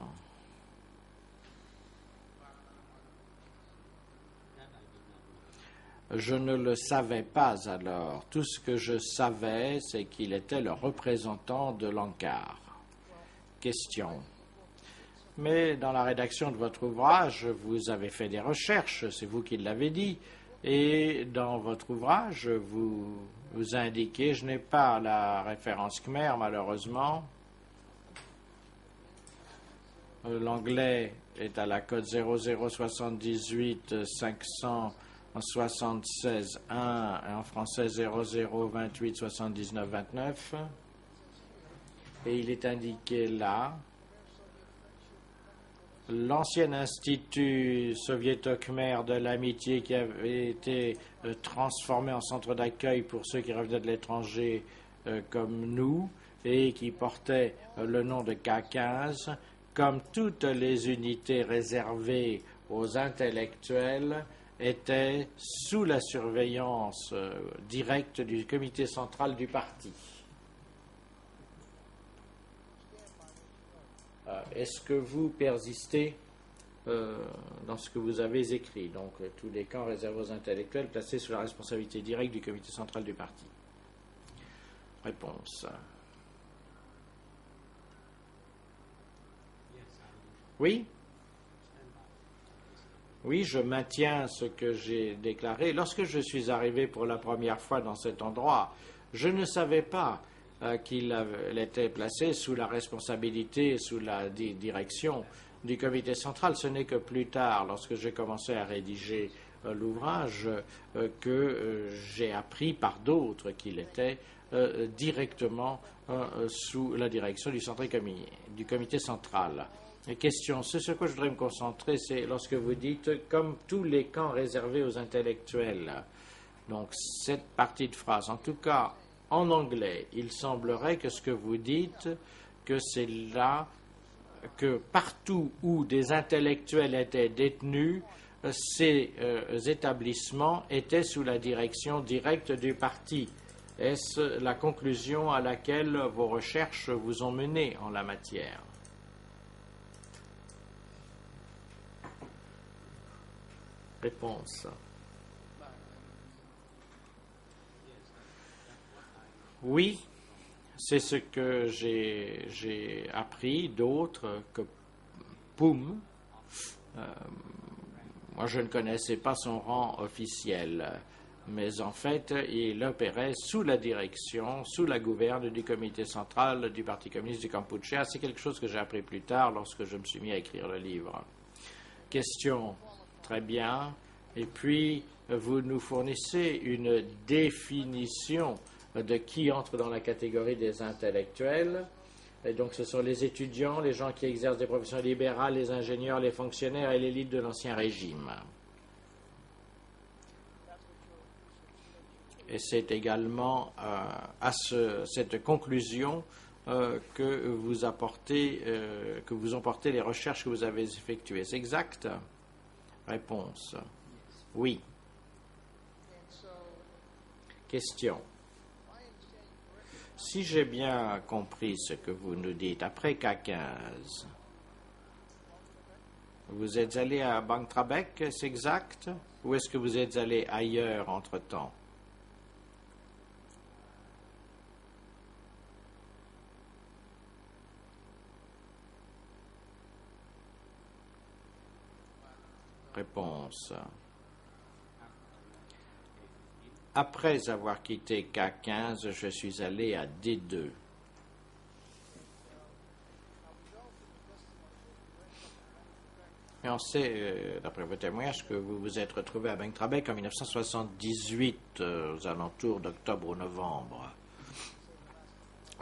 Je ne le savais pas alors. Tout ce que je savais, c'est qu'il était le représentant de l'ANCAR. Question. Mais dans la rédaction de votre ouvrage, vous avez fait des recherches, c'est vous qui l'avez dit, et dans votre ouvrage, vous indiquez, je n'ai pas la référence Khmer malheureusement, l'anglais est à la code 0078 500 en 76 1 et en français 0028 79 29. Et il est indiqué là, l'ancien institut soviéto-khmer de l'amitié qui avait été transformé en centre d'accueil pour ceux qui revenaient de l'étranger comme nous, et qui portait le nom de K15, comme toutes les unités réservées aux intellectuels, était sous la surveillance directe du comité central du parti. Est-ce que vous persistez dans ce que vous avez écrit, donc tous les camps réservés aux intellectuels placés sous la responsabilité directe du comité central du parti? Réponse. Oui? Oui, je maintiens ce que j'ai déclaré. Lorsque je suis arrivé pour la première fois dans cet endroit, je ne savais pas qu'il était placé sous la responsabilité, sous la direction du comité central. Ce n'est que plus tard, lorsque j'ai commencé à rédiger l'ouvrage, que j'ai appris par d'autres qu'il était directement sous la direction du comité central. Question, ce sur quoi je voudrais me concentrer, c'est lorsque vous dites « comme tous les camps réservés aux intellectuels ». Donc, cette partie de phrase, en tout cas, en anglais, il semblerait que ce que vous dites, que c'est là que partout où des intellectuels étaient détenus, ces établissements étaient sous la direction directe du parti. Est-ce la conclusion à laquelle vos recherches vous ont mené en la matière? Réponse. Oui, c'est ce que j'ai appris d'autres que Poum. Moi, je ne connaissais pas son rang officiel, mais en fait, il opérait sous la direction, sous la gouverne du comité central du Parti communiste du Kampuchea. C'est quelque chose que j'ai appris plus tard lorsque je me suis mis à écrire le livre. Question. Très bien. Et puis, vous nous fournissez une définition de qui entre dans la catégorie des intellectuels. Et donc, ce sont les étudiants, les gens qui exercent des professions libérales, les ingénieurs, les fonctionnaires et l'élite de l'Ancien Régime. Et c'est également à cette conclusion que vous ont porté les recherches que vous avez effectuées. C'est exact? Réponse. Oui. Question. Si j'ai bien compris ce que vous nous dites, après K15, vous êtes allé à Bangtrabek, c'est exact? Ou est-ce que vous êtes allé ailleurs entre-temps? Réponse. Après avoir quitté K15, je suis allé à D2. Et on sait, d'après vos témoignages, que vous vous êtes retrouvé à Bangtrabek en 1978, aux alentours d'octobre ou novembre.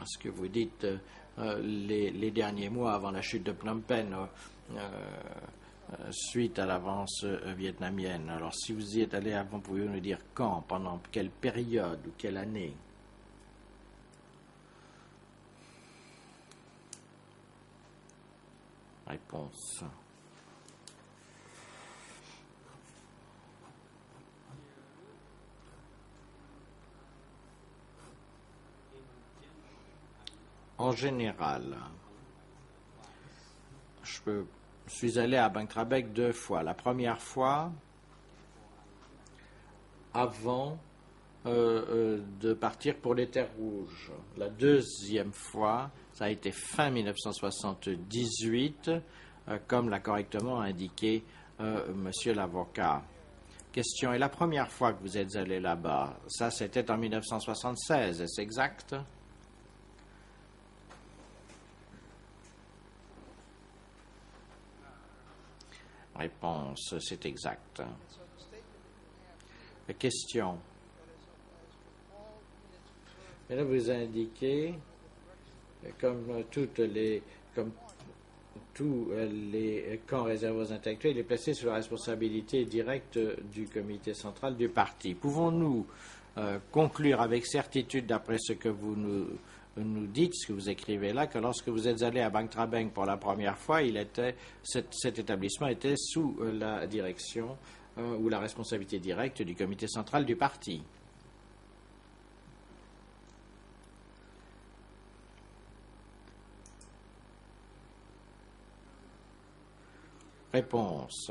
Ce que vous dites les derniers mois avant la chute de Phnom Penh, suite à l'avance vietnamienne. Alors, si vous y êtes allé avant, pouvez-vous nous dire quand, pendant quelle période ou quelle année? Réponse. En général, je suis allé à Bangtrabek 2 fois. La première fois, avant de partir pour les Terres Rouges. La deuxième fois, ça a été fin 1978, comme l'a correctement indiqué monsieur l'avocat. Question, et la première fois que vous êtes allé là-bas, ça c'était en 1976, est-ce exact? Réponse, c'est exact. Question. Et là, vous indiquez, comme tous les camps réservés aux intellectuels, il est placé sous la responsabilité directe du comité central du parti. Pouvons-nous conclure avec certitude, d'après ce que vous nous nous dites, ce que vous écrivez là, que lorsque vous êtes allé à Bang Tra Beng pour la première fois, cet établissement était sous la direction ou la responsabilité directe du comité central du parti. Réponse.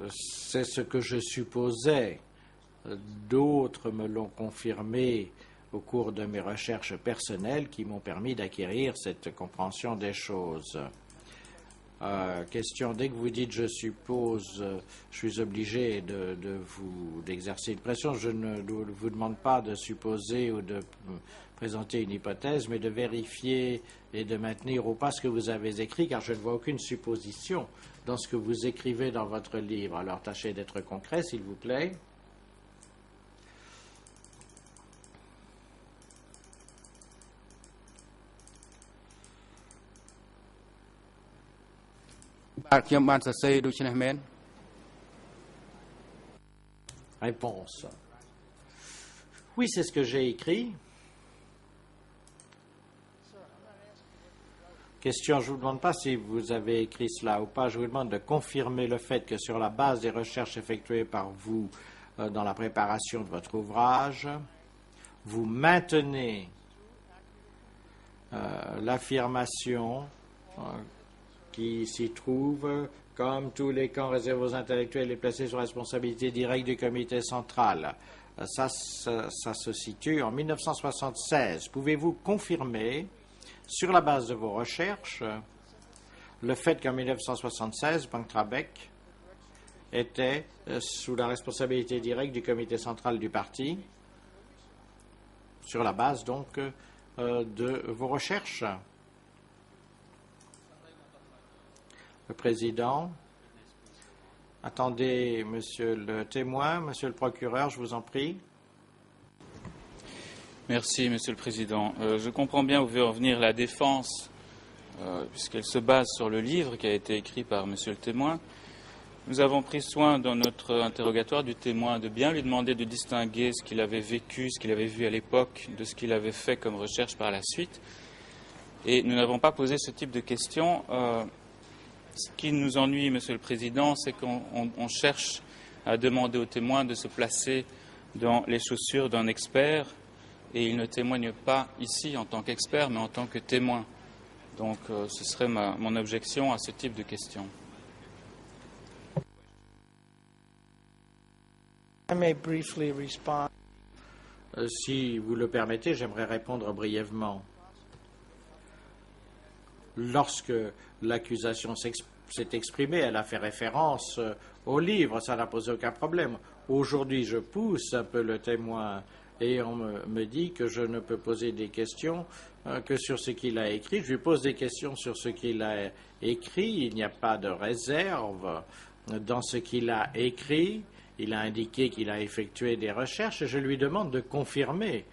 C'est ce que je supposais. D'autres me l'ont confirmé au cours de mes recherches personnelles qui m'ont permis d'acquérir cette compréhension des choses. Question, dès que vous dites je suppose, je suis obligé d'exercer une pression. Je ne vous demande pas de supposer ou de présenter une hypothèse, mais de vérifier et de maintenir au pas ce que vous avez écrit, car je ne vois aucune supposition dans ce que vous écrivez dans votre livre. Alors tâchez d'être concret, s'il vous plaît. Réponse. Oui, c'est ce que j'ai écrit. Question, je ne vous demande pas si vous avez écrit cela ou pas, je vous demande de confirmer le fait que sur la base des recherches effectuées par vous dans la préparation de votre ouvrage, vous maintenez l'affirmation qui s'y trouve, comme tous les camps réservés aux intellectuels et placés sous responsabilité directe du comité central. Ça se situe en 1976. Pouvez-vous confirmer, sur la base de vos recherches, le fait qu'en 1976, Bang Tra Beng était sous la responsabilité directe du comité central du parti, sur la base donc de vos recherches? Le président. Attendez, monsieur le témoin, monsieur le procureur, je vous en prie. Merci, monsieur le président. Je comprends bien où veut en venir la défense, puisqu'elle se base sur le livre qui a été écrit par monsieur le témoin. Nous avons pris soin dans notre interrogatoire du témoin de bien lui demander de distinguer ce qu'il avait vécu, ce qu'il avait vu à l'époque, de ce qu'il avait fait comme recherche par la suite. Et nous n'avons pas posé ce type de questions. Ce qui nous ennuie, monsieur le président, c'est qu'on cherche à demander au témoin de se placer dans les chaussures d'un expert, et il ne témoigne pas ici en tant qu'expert, mais en tant que témoin. Donc ce serait mon objection à ce type de questions. I may briefly respond. Si vous le permettez, j'aimerais répondre brièvement. Lorsque l'accusation s'est exprimée, elle a fait référence au livre, ça n'a posé aucun problème. Aujourd'hui, je pousse un peu le témoin et on me dit que je ne peux poser des questions que sur ce qu'il a écrit. Je lui pose des questions sur ce qu'il a écrit. Il n'y a pas de réserve dans ce qu'il a écrit. Il a indiqué qu'il a effectué des recherches et je lui demande de confirmer.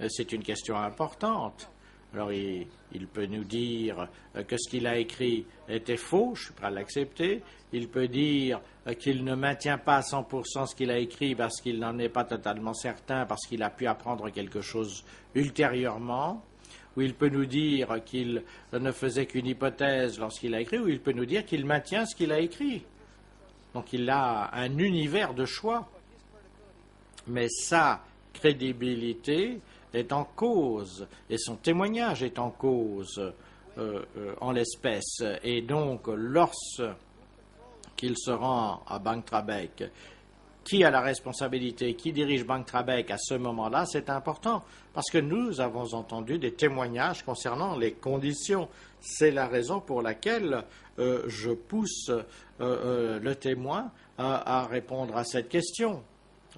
C'est une question importante. Alors, il peut nous dire que ce qu'il a écrit était faux, je suis prêt à l'accepter. Il peut dire qu'il ne maintient pas à 100% ce qu'il a écrit parce qu'il n'en est pas totalement certain, parce qu'il a pu apprendre quelque chose ultérieurement. Ou il peut nous dire qu'il ne faisait qu'une hypothèse lorsqu'il a écrit, ou il peut nous dire qu'il maintient ce qu'il a écrit. Donc, il a un univers de choix. Mais sa crédibilité est en cause et son témoignage est en cause en l'espèce. Et donc, lorsqu'il se rend à Bang Tra Beng, qui a la responsabilité, qui dirige Bang Tra Beng à ce moment-là, c'est important parce que nous avons entendu des témoignages concernant les conditions. C'est la raison pour laquelle je pousse le témoin à répondre à cette question.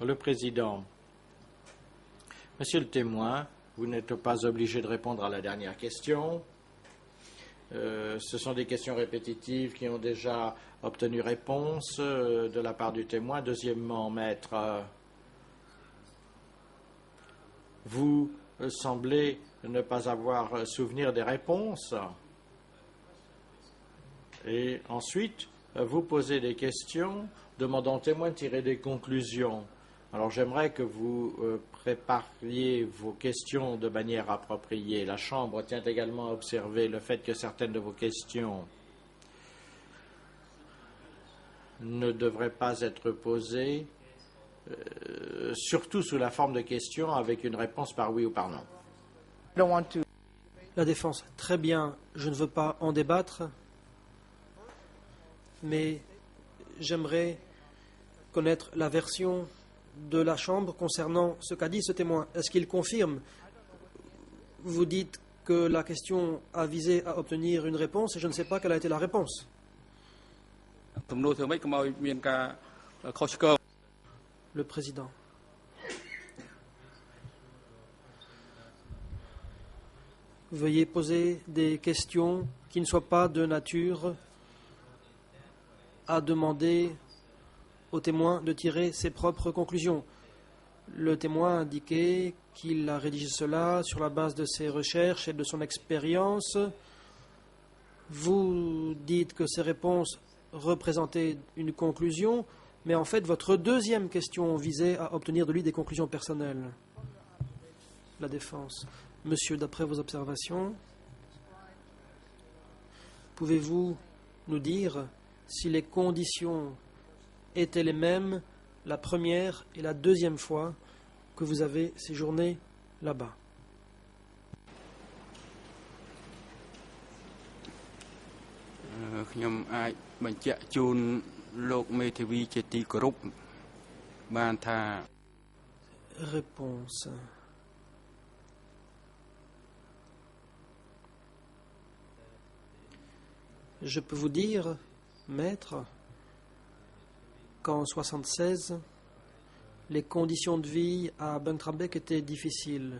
Le président. Monsieur le témoin, vous n'êtes pas obligé de répondre à la dernière question. Ce sont des questions répétitives qui ont déjà obtenu réponse de la part du témoin. Deuxièmement, maître, vous semblez ne pas avoir souvenir des réponses. Et ensuite, vous posez des questions demandant au témoin de tirer des conclusions. Alors j'aimerais que vous prépariez vos questions de manière appropriée. La Chambre tient également à observer le fait que certaines de vos questions ne devraient pas être posées, surtout sous la forme de questions avec une réponse par oui ou par non. I don't want to. La défense, très bien, je ne veux pas en débattre, mais j'aimerais connaître la version de la Chambre concernant ce qu'a dit ce témoin. Est-ce qu'il confirme? Vous dites que la question a visé à obtenir une réponse et je ne sais pas quelle a été la réponse. ទំនួលធ្វើម៉េចកុំឲ្យមានការខុសឆ្គង Le président. Veuillez poser des questions qui ne soient pas de nature à demander au témoin de tirer ses propres conclusions. Le témoin a indiqué qu'il a rédigé cela sur la base de ses recherches et de son expérience. Vous dites que ces réponses représentaient une conclusion, mais en fait, votre deuxième question visait à obtenir de lui des conclusions personnelles. La défense. Monsieur, d'après vos observations, pouvez-vous nous dire si les conditions étaient les mêmes la première et la deuxième fois que vous avez séjourné là-bas? ខ្ញុំអាចបញ្ជាក់ជូនលោកមេធាវីជាទីគោរពបានថា Réponse. Je peux vous dire, maître, qu'en 1976, les conditions de vie à Buntrabek étaient difficiles.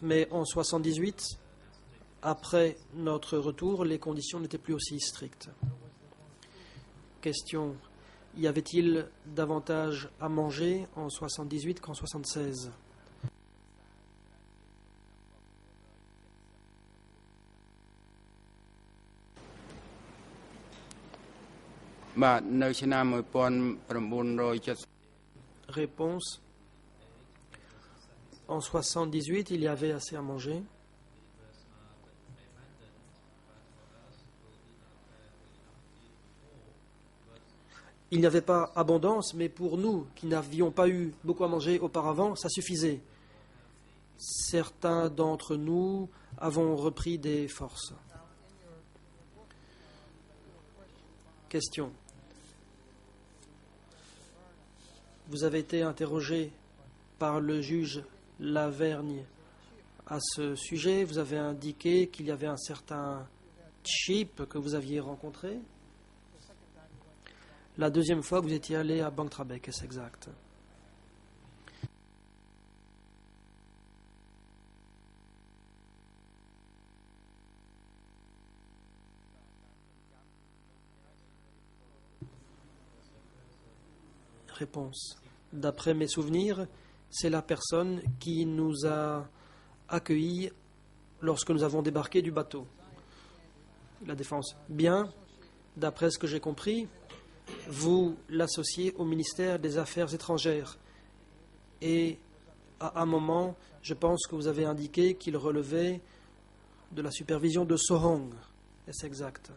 Mais en 1978, après notre retour, les conditions n'étaient plus aussi strictes. Question. Y avait-il davantage à manger en 1978 qu'en 1976? Réponse. En 1978, il y avait assez à manger. Il n'y avait pas abondance, mais pour nous qui n'avions pas eu beaucoup à manger auparavant, ça suffisait. Certains d'entre nous avons repris des forces. Question. Vous avez été interrogé par le juge Lavergne à ce sujet. Vous avez indiqué qu'il y avait un certain type que vous aviez rencontré. La deuxième fois que vous étiez allé à Buntrabek, est-ce exact? Réponse. D'après mes souvenirs, c'est la personne qui nous a accueillis lorsque nous avons débarqué du bateau. La défense. Bien, d'après ce que j'ai compris, vous l'associez au ministère des Affaires étrangères. Et à un moment, je pense que vous avez indiqué qu'il relevait de la supervision de Sohong. Est-ce exact?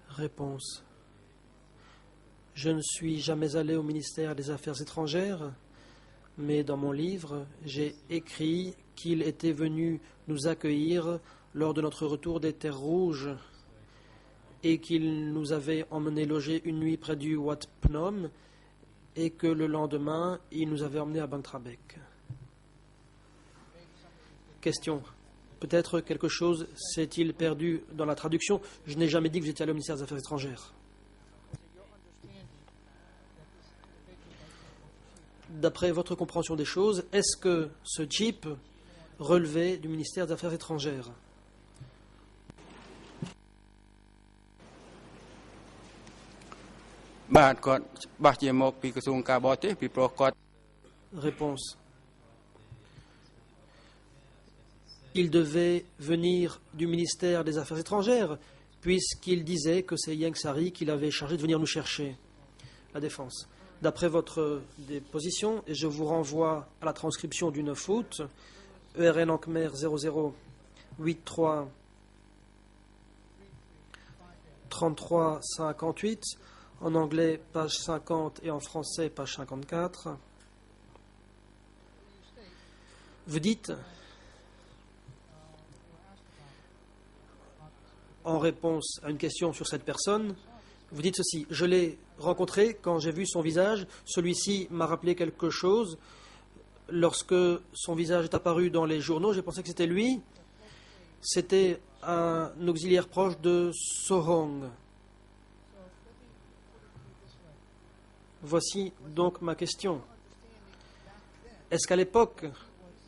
Réponse. Je ne suis jamais allé au ministère des Affaires étrangères, mais dans mon livre, j'ai écrit qu'il était venu nous accueillir lors de notre retour des Terres Rouges et qu'il nous avait emmené loger une nuit près du Wat Phnom et que le lendemain, il nous avait emmenés à Buntrabek. Question. Peut-être quelque chose s'est-il perdu dans la traduction. Je n'ai jamais dit que vous étiez allé au ministère des Affaires étrangères. D'après votre compréhension des choses, est-ce que ce jeep relevait du ministère des Affaires étrangères? Réponse. Il devait venir du ministère des Affaires étrangères, puisqu'il disait que c'est Ieng Sary qui l'avait chargé de venir nous chercher. La défense. D'après votre déposition, et je vous renvoie à la transcription du 9 août, ERN en Khmer 0083 33 58, en anglais page 50 et en français page 54. Vous dites, en réponse à une question sur cette personne, vous dites ceci: je l'ai rencontré quand j'ai vu son visage, celui-ci m'a rappelé quelque chose. Lorsque son visage est apparu dans les journaux, j'ai pensé que c'était lui. C'était un auxiliaire proche de Sohong. Voici donc ma question. Est-ce qu'à l'époque,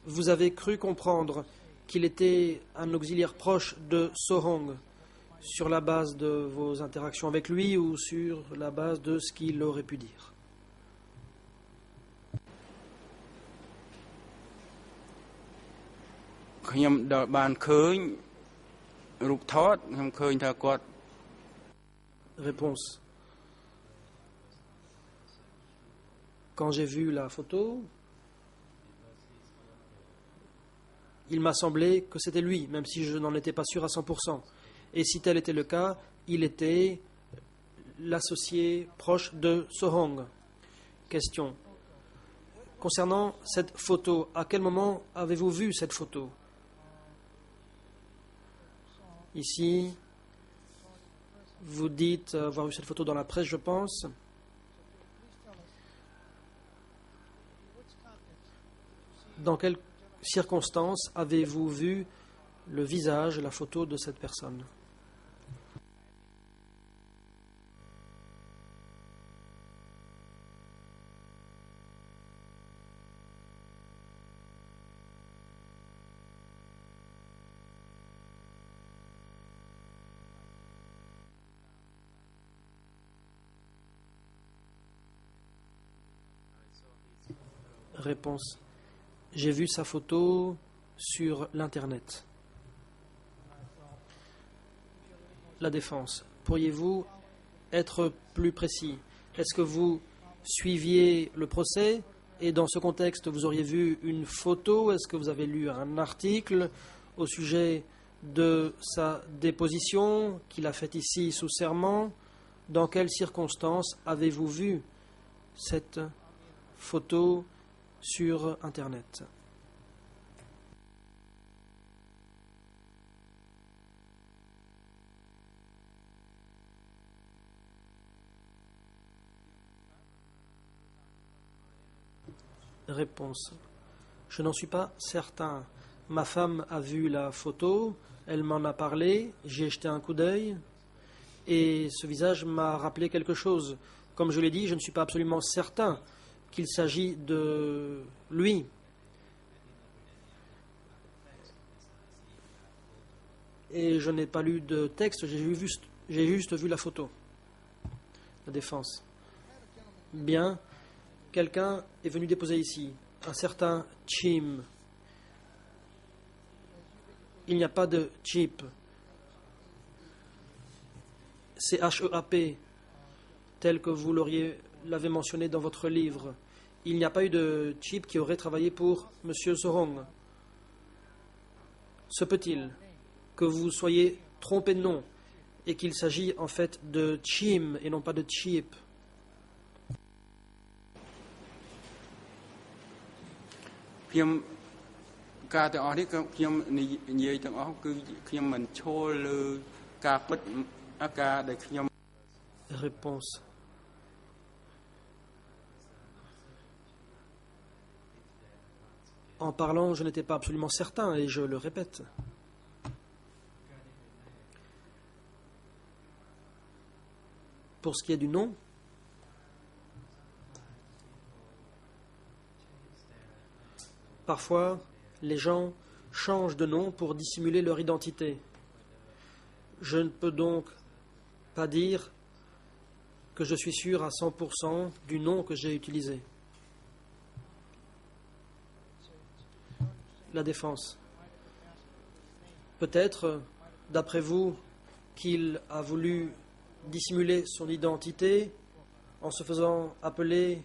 vous avez cru comprendre qu'il était un auxiliaire proche de Sohong sur la base de vos interactions avec lui ou sur la base de ce qu'il aurait pu dire? Réponse. Quand j'ai vu la photo, il m'a semblé que c'était lui, même si je n'en étais pas sûr à 100%. Et si tel était le cas, il était l'associé proche de Sohong. Question. Concernant cette photo, à quel moment avez-vous vu cette photo? Ici, vous dites avoir vu cette photo dans la presse, je pense. Dans quelles circonstances avez-vous vu le visage, la photo de cette personne? Réponse. J'ai vu sa photo sur l'Internet. La défense. Pourriez-vous être plus précis? Est-ce que vous suiviez le procès et dans ce contexte, vous auriez vu une photo? Est-ce que vous avez lu un article au sujet de sa déposition qu'il a faite ici sous serment? Dans quelles circonstances avez-vous vu cette photo sur Internet? Réponse. Je n'en suis pas certain. Ma femme a vu la photo, elle m'en a parlé, j'ai jeté un coup d'œil et ce visage m'a rappelé quelque chose. Comme je l'ai dit, je ne suis pas absolument certain qu'il s'agit de lui. Et je n'ai pas lu de texte, j'ai juste vu la photo. La défense. Bien. Quelqu'un est venu déposer ici, un certain Chim. Il n'y a pas de chip. C'est CHEAP, tel que vous l'avez mentionné dans votre livre. Il n'y a pas eu de chip qui aurait travaillé pour M. Sohong. Se peut-il que vous soyez trompé de nom et qu'il s'agit en fait de Chim et non pas de chip? Réponse. En parlant, je n'étais pas absolument certain et je le répète. Pour ce qui est du nom, parfois, les gens changent de nom pour dissimuler leur identité. Je ne peux donc pas dire que je suis sûr à 100% du nom que j'ai utilisé. La défense. Peut-être, d'après vous, qu'il a voulu dissimuler son identité en se faisant appeler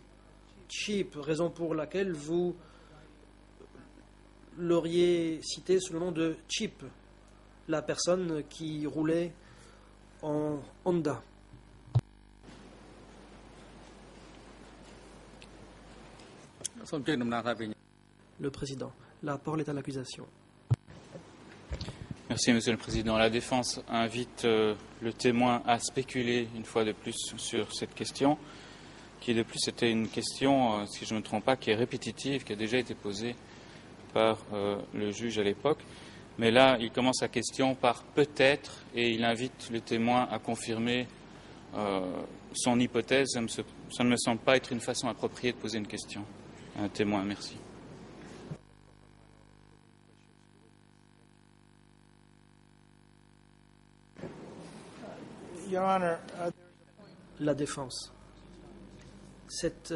Cheap, raison pour laquelle vous l'auriez cité sous le nom de Cheap, la personne qui roulait en Honda. Le président. La parole est à l'accusation. Merci, Monsieur le Président. La défense invite le témoin à spéculer une fois de plus sur cette question, qui de plus était une question, si je ne me trompe pas, qui est répétitive, qui a déjà été posée par le juge à l'époque. Mais là, il commence sa question par peut-être, et il invite le témoin à confirmer son hypothèse. Ça ne me semble pas être une façon appropriée de poser une question à un témoin. Merci. Your Honor, La défense. Cet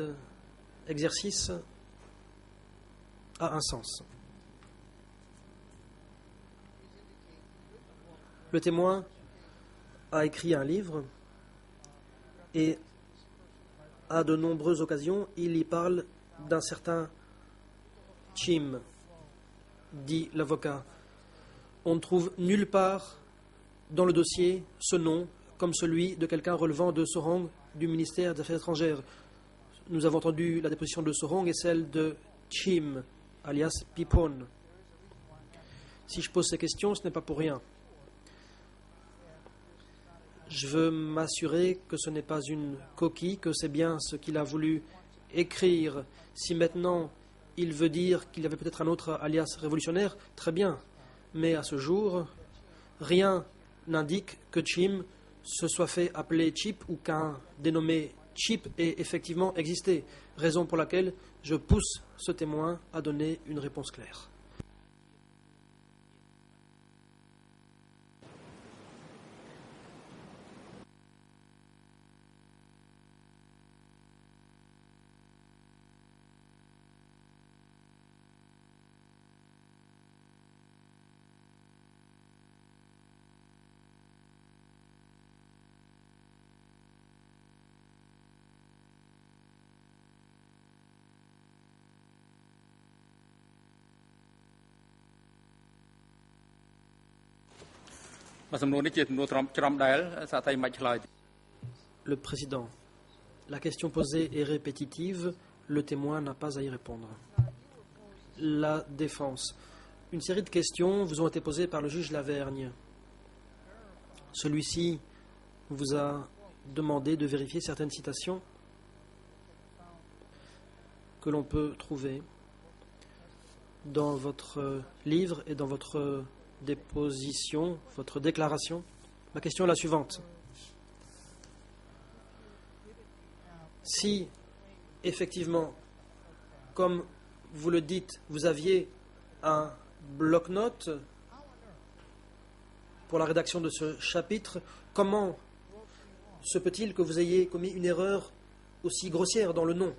exercice a un sens. Le témoin a écrit un livre et à de nombreuses occasions, il y parle d'un certain Chim, dit l'avocat. On ne trouve nulle part dans le dossier ce nom comme celui de quelqu'un relevant de Sorong du ministère des Affaires étrangères. Nous avons entendu la déposition de Sorong et celle de Chim, alias Pipon. Si je pose ces questions, ce n'est pas pour rien. Je veux m'assurer que ce n'est pas une coquille, que c'est bien ce qu'il a voulu écrire. Si maintenant il veut dire qu'il y avait peut-être un autre alias révolutionnaire, très bien. Mais à ce jour, rien n'indique que Chim se soit fait appeler Chip ou qu'un dénommé Chip ait effectivement existé. Raison pour laquelle je pousse ce témoin à donner une réponse claire. Le président. La question posée est répétitive. Le témoin n'a pas à y répondre. La défense. Une série de questions vous ont été posées par le juge Lavergne. Celui-ci vous a demandé de vérifier certaines citations que l'on peut trouver dans votre livre et dans votre déposition, votre déclaration. Ma question est la suivante. Si, effectivement, comme vous le dites, vous aviez un bloc-notes pour la rédaction de ce chapitre, comment se peut-il que vous ayez commis une erreur aussi grossière dans le nom ?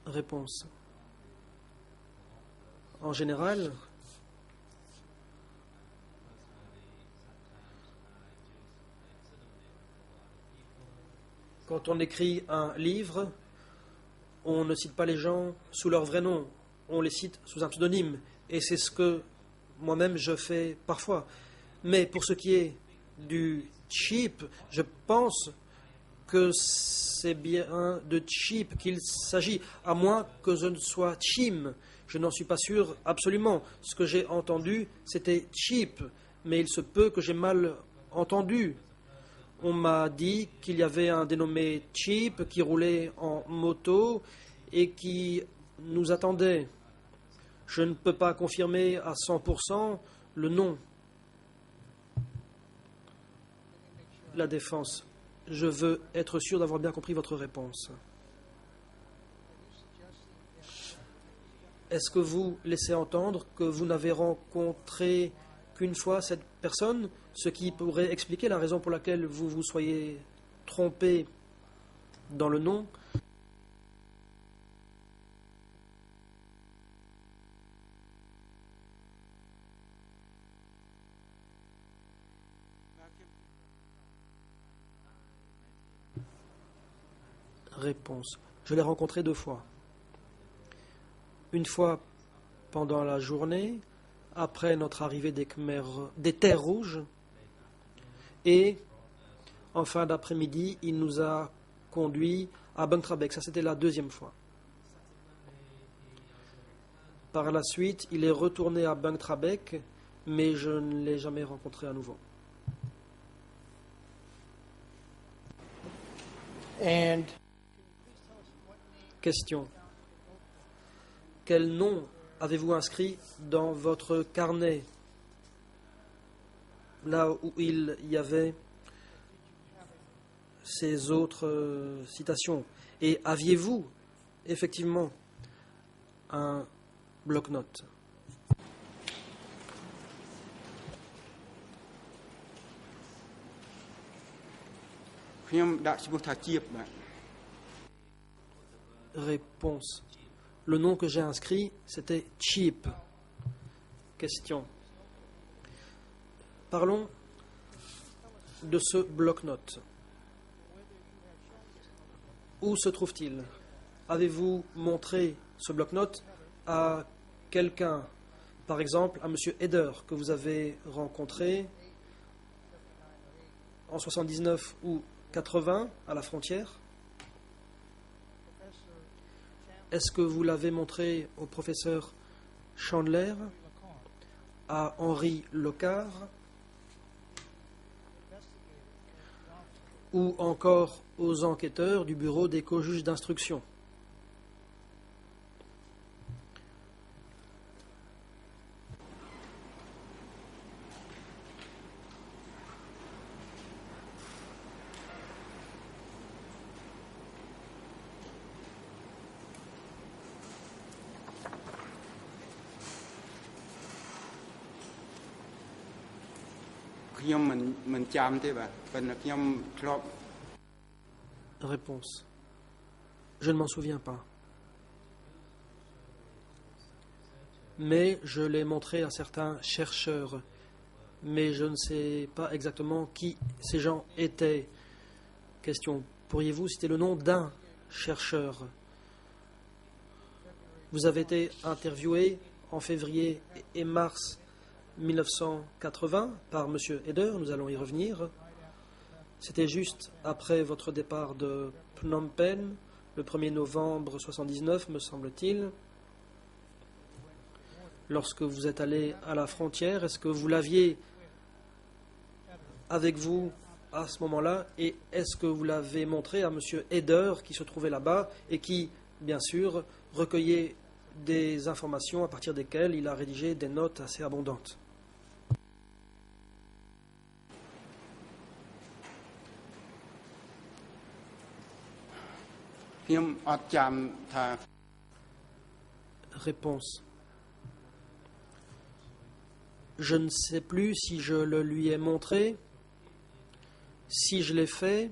Réponse. En général, quand on écrit un livre, on ne cite pas les gens sous leur vrai nom, on les cite sous un pseudonyme, et c'est ce que moi-même je fais parfois. Mais pour ce qui est du cheap, je pense que c'est bien de cheap qu'il s'agit, à moins que je ne sois chim. Je n'en suis pas sûr absolument. Ce que j'ai entendu, c'était cheap, mais il se peut que j'ai mal entendu. On m'a dit qu'il y avait un dénommé Cheap qui roulait en moto et qui nous attendait. Je ne peux pas confirmer à 100% le nom. La défense. Je veux être sûr d'avoir bien compris votre réponse. est-ce que vous laissez entendre que vous n'avez rencontré qu'une fois cette personne, ce qui pourrait expliquer la raison pour laquelle vous vous soyez trompé dans le nom? Réponse. Je l'ai rencontré 2 fois. Une fois pendant la journée, après notre arrivée des terres rouges, et en fin d'après-midi, il nous a conduits à Buntrabek. Ça, c'était la 2e fois. Par la suite, il est retourné à Buntrabek, mais je ne l'ai jamais rencontré à nouveau. And Question. Quel nom avez-vous inscrit dans votre carnet, là où il y avait ces autres citations? Et aviez-vous effectivement un bloc-notes? ខ្ញុំដាក់ឈ្មោះថាជាបបាទ Réponse. Le nom que j'ai inscrit, c'était Cheap. Question. Parlons de ce bloc-notes. Où se trouve-t-il? Avez-vous montré ce bloc-notes à quelqu'un, par exemple à M. Eder, que vous avez rencontré en 79 ou 80 à la frontière? Est-ce que vous l'avez montré au professeur Chandler, à Henri Locard, ou encore aux enquêteurs du bureau des co-juges d'instruction? Réponse. Je ne m'en souviens pas. Mais je l'ai montré à certains chercheurs. Mais je ne sais pas exactement qui ces gens étaient. Question. Pourriez-vous citer le nom d'un chercheur? Vous avez été interviewé en février et mars 1980 par M. Eder, nous allons y revenir. C'était juste après votre départ de Phnom Penh, le 1er novembre 1979, me semble-t-il. Lorsque vous êtes allé à la frontière, est-ce que vous l'aviez avec vous à ce moment-là? Et est-ce que vous l'avez montré à M. Eder, qui se trouvait là-bas et qui, bien sûr, recueillait des informations à partir desquelles il a rédigé des notes assez abondantes? Réponse. Je ne sais plus si je le lui ai montré, si je l'ai fait.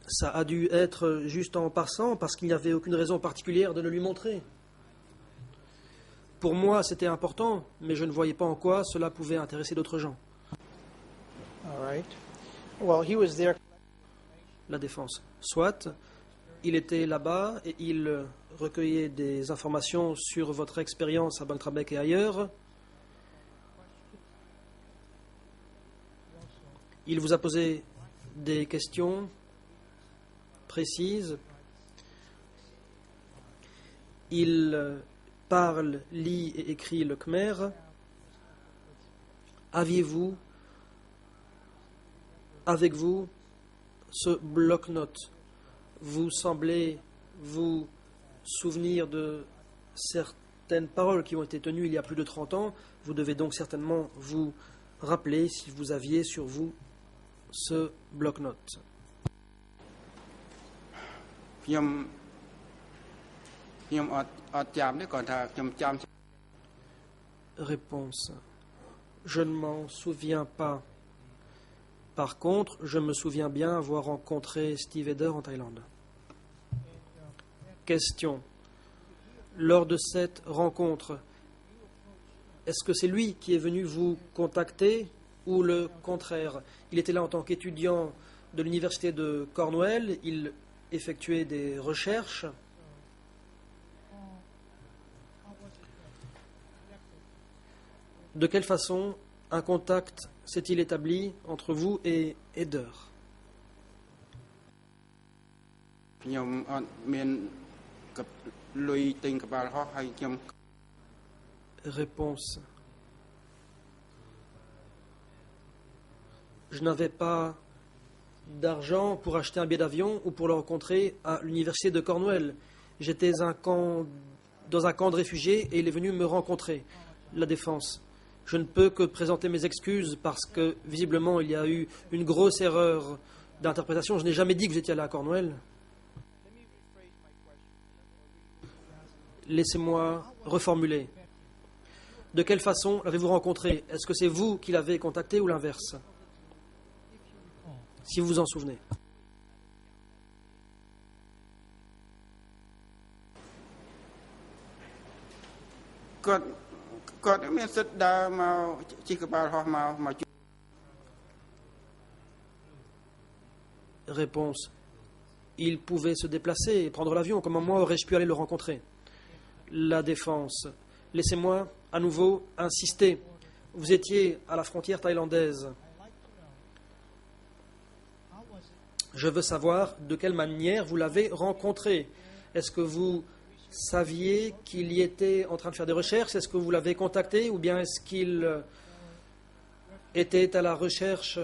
Ça a dû être juste en passant parce qu'il n'y avait aucune raison particulière de le lui montrer. Pour moi, c'était important, mais je ne voyais pas en quoi cela pouvait intéresser d'autres gens. all right. Well, he was there. La défense. Soit, il était là-bas et il recueillait des informations sur votre expérience à Buntrabek et ailleurs. Il vous a posé des questions précises. Il parle, lit et écrit le Khmer. Aviez-vous avec vous ce bloc-notes? Vous semblez vous souvenir de certaines paroles qui ont été tenues il y a plus de 30 ans. Vous devez donc certainement vous rappeler si vous aviez sur vous ce bloc-notes. ខ្ញុំអត់ចាំទេគាត់ថាខ្ញុំចាំ Réponse. Je ne m'en souviens pas. Par contre, je me souviens bien avoir rencontré Steve Eder en Thaïlande. Question. Lors de cette rencontre, est-ce que c'est lui qui est venu vous contacter ou le contraire? Il était là en tant qu'étudiant de l'université de Cornwall, il effectuait des recherches. De quelle façon un contact s'est-il établi entre vous et Eder? ខ្ញុំអត់មានលុយទិញកប៉ាល់ហោះហើយខ្ញុំ Réponse. Je n'avais pas d'argent pour acheter un billet d'avion ou pour le rencontrer à l'université de Cornwall. J'étais dans un camp de réfugiés et il est venu me rencontrer. La défense. Je ne peux que présenter mes excuses parce que visiblement il y a eu une grosse erreur d'interprétation. Je n'ai jamais dit que vous étiez allé à Cornwall. Laissez-moi reformuler. De quelle façon l'avez-vous rencontré? Est-ce que c'est vous qui l'avez contacté ou l'inverse? Si vous vous en souvenez. គាត់មានសិទ្ធិដើរមកជិះកប៉ាល់ហោះមក Réponse. Il pouvait se déplacer et prendre l'avion. Comment moi aurais-je pu aller le rencontrer? La défense. Laissez-moi à nouveau insister. Vous étiez à la frontière thaïlandaise. Je veux savoir de quelle manière vous l'avez rencontré. Est-ce que vous saviez qu'il y était en train de faire des recherches? Est-ce que vous l'avez contacté ou bien est-ce qu'il était à la recherche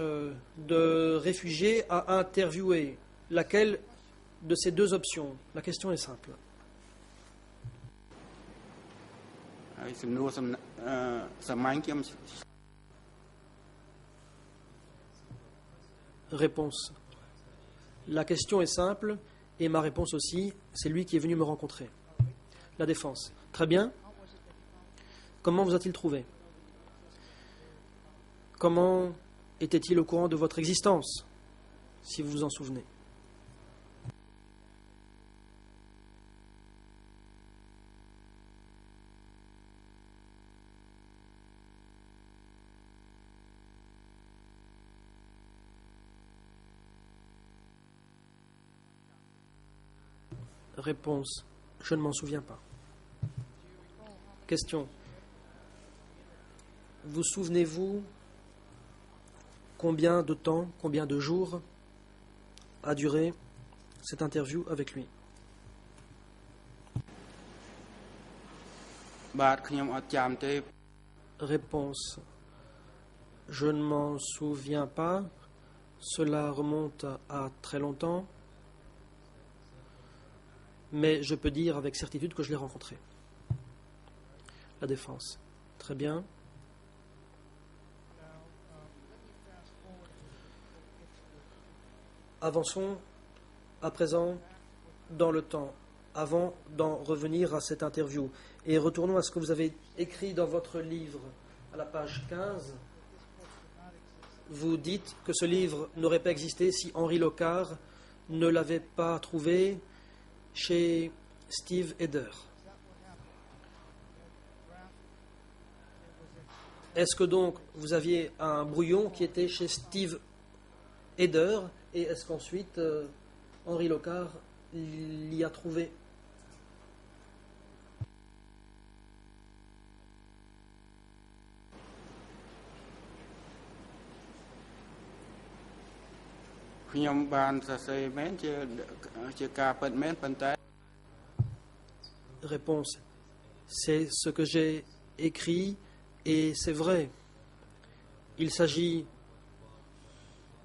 de réfugiés à interviewer? Laquelle de ces deux options? La question est simple. ហើយសំណួរសាមញ្ញខ្ញុំ Réponse. La question est simple et ma réponse aussi, c'est lui qui est venu me rencontrer. La défense. Très bien. Comment vous a-t-il trouvé? Comment était-il au courant de votre existence, si vous vous en souvenez? Réponse. Je ne m'en souviens pas. Question. Vous souvenez-vous combien de temps, combien de jours a duré cette interview avec lui? បាទខ្ញុំអត់ចាំទេ Réponse. Je ne m'en souviens pas. Cela remonte à très longtemps. Mais je peux dire avec certitude que je l'ai rencontré. La défense. Très bien. Avançons à présent dans le temps, avant d'en revenir à cette interview. Et retournons à ce que vous avez écrit dans votre livre, à la page 15. Vous dites que ce livre n'aurait pas existé si Henri Locard ne l'avait pas trouvé chez Steve Eder. Est-ce que donc vous aviez un brouillon qui était chez Steve Eder et est-ce qu'ensuite Henri Locard l'y a trouvé? Réponse. C'est ce que j'ai écrit et c'est vrai. Il s'agit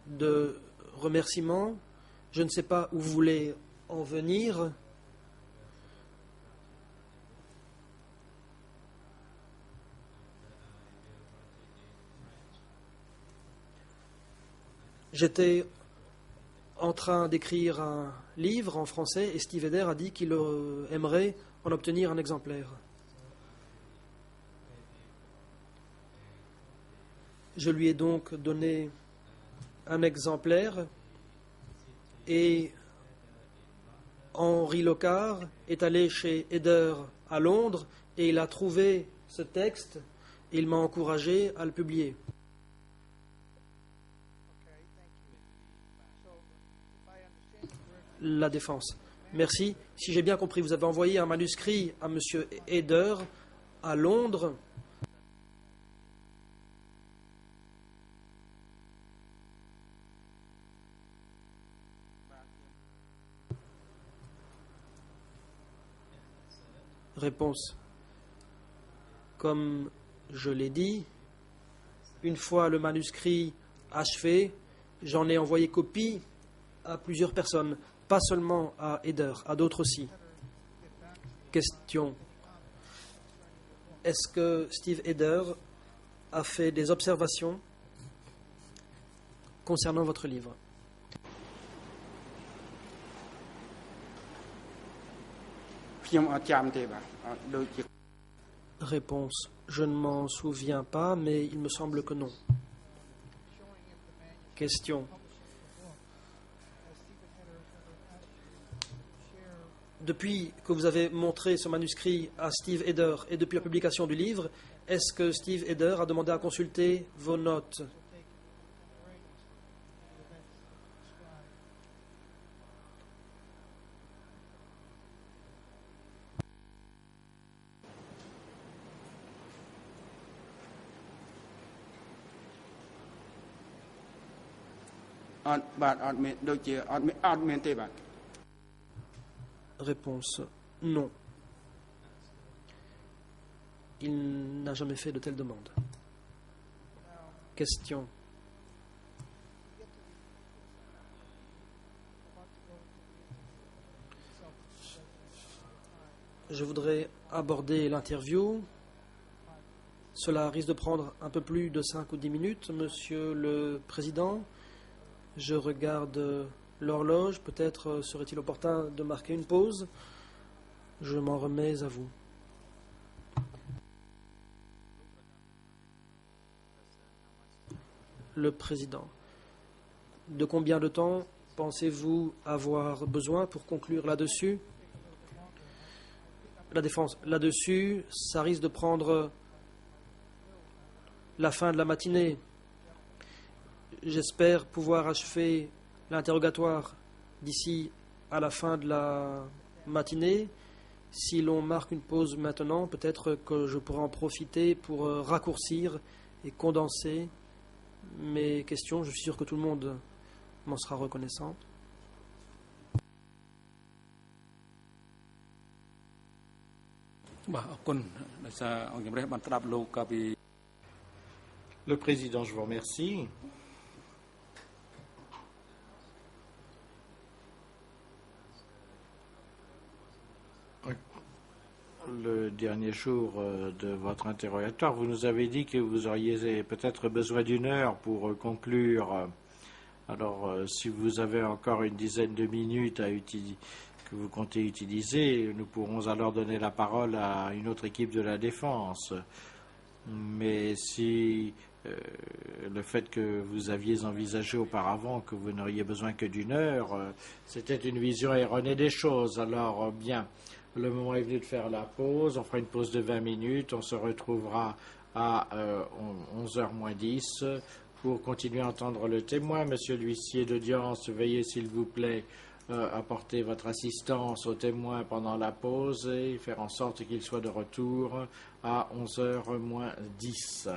de remerciements. Je ne sais pas où vous voulez en venir. J'étais en train d'écrire un livre en français et Steve Eder a dit qu'il aimerait en obtenir un exemplaire. Je lui ai donc donné un exemplaire et Henri Locard est allé chez Eder à Londres et il a trouvé ce texte et il m'a encouragé à le publier. La défense. Merci. Si j'ai bien compris, vous avez envoyé un manuscrit à M. Eder à Londres. Réponse. Comme je l'ai dit, une fois le manuscrit achevé, j'en ai envoyé copie à plusieurs personnes, pas seulement à Eder, à d'autres aussi. Question. Est-ce que Steve Eder a fait des observations concernant votre livre? Réponse. Je ne m'en souviens pas, mais il me semble que non. Question. Depuis que vous avez montré ce manuscrit à Steve Eder et depuis la publication du livre, est-ce que Steve Eder a demandé à consulter vos notes? Réponse. Non. Il n'a jamais fait de telle demande. Question. Je voudrais aborder l'interview. Cela risque de prendre un peu plus de 5 ou 10 minutes, Monsieur le Président. Je regarde l'horloge. Peut-être serait-il opportun de marquer une pause. Je m'en remets à vous. Le Président. De combien de temps pensez-vous avoir besoin pour conclure là-dessus? La défense. Là-dessus, ça risque de prendre la fin de la matinée. J'espère pouvoir achever l'interrogatoire d'ici à la fin de la matinée. Si l'on marque une pause maintenant, peut-être que je pourrai en profiter pour raccourcir et condenser mes questions. Je suis sûr que tout le monde m'en sera reconnaissant. Le Président, je vous remercie. Le dernier jour de votre interrogatoire, vous nous avez dit que vous auriez peut-être besoin d'une heure pour conclure. Alors, si vous avez encore une dizaine de minutes que vous comptez utiliser, nous pourrons alors donner la parole à une autre équipe de la défense. Mais si le fait que vous aviez envisagé auparavant que vous n'auriez besoin que d'une heure, c'était une vision erronée des choses. Alors, bien, le moment est venu de faire la pause. On fera une pause de 20 minutes. On se retrouvera à 11h moins 10 pour continuer à entendre le témoin. Monsieur l'huissier d'audience, veuillez s'il vous plaît apporter votre assistance au témoin pendant la pause et faire en sorte qu'il soit de retour à 11h moins 10.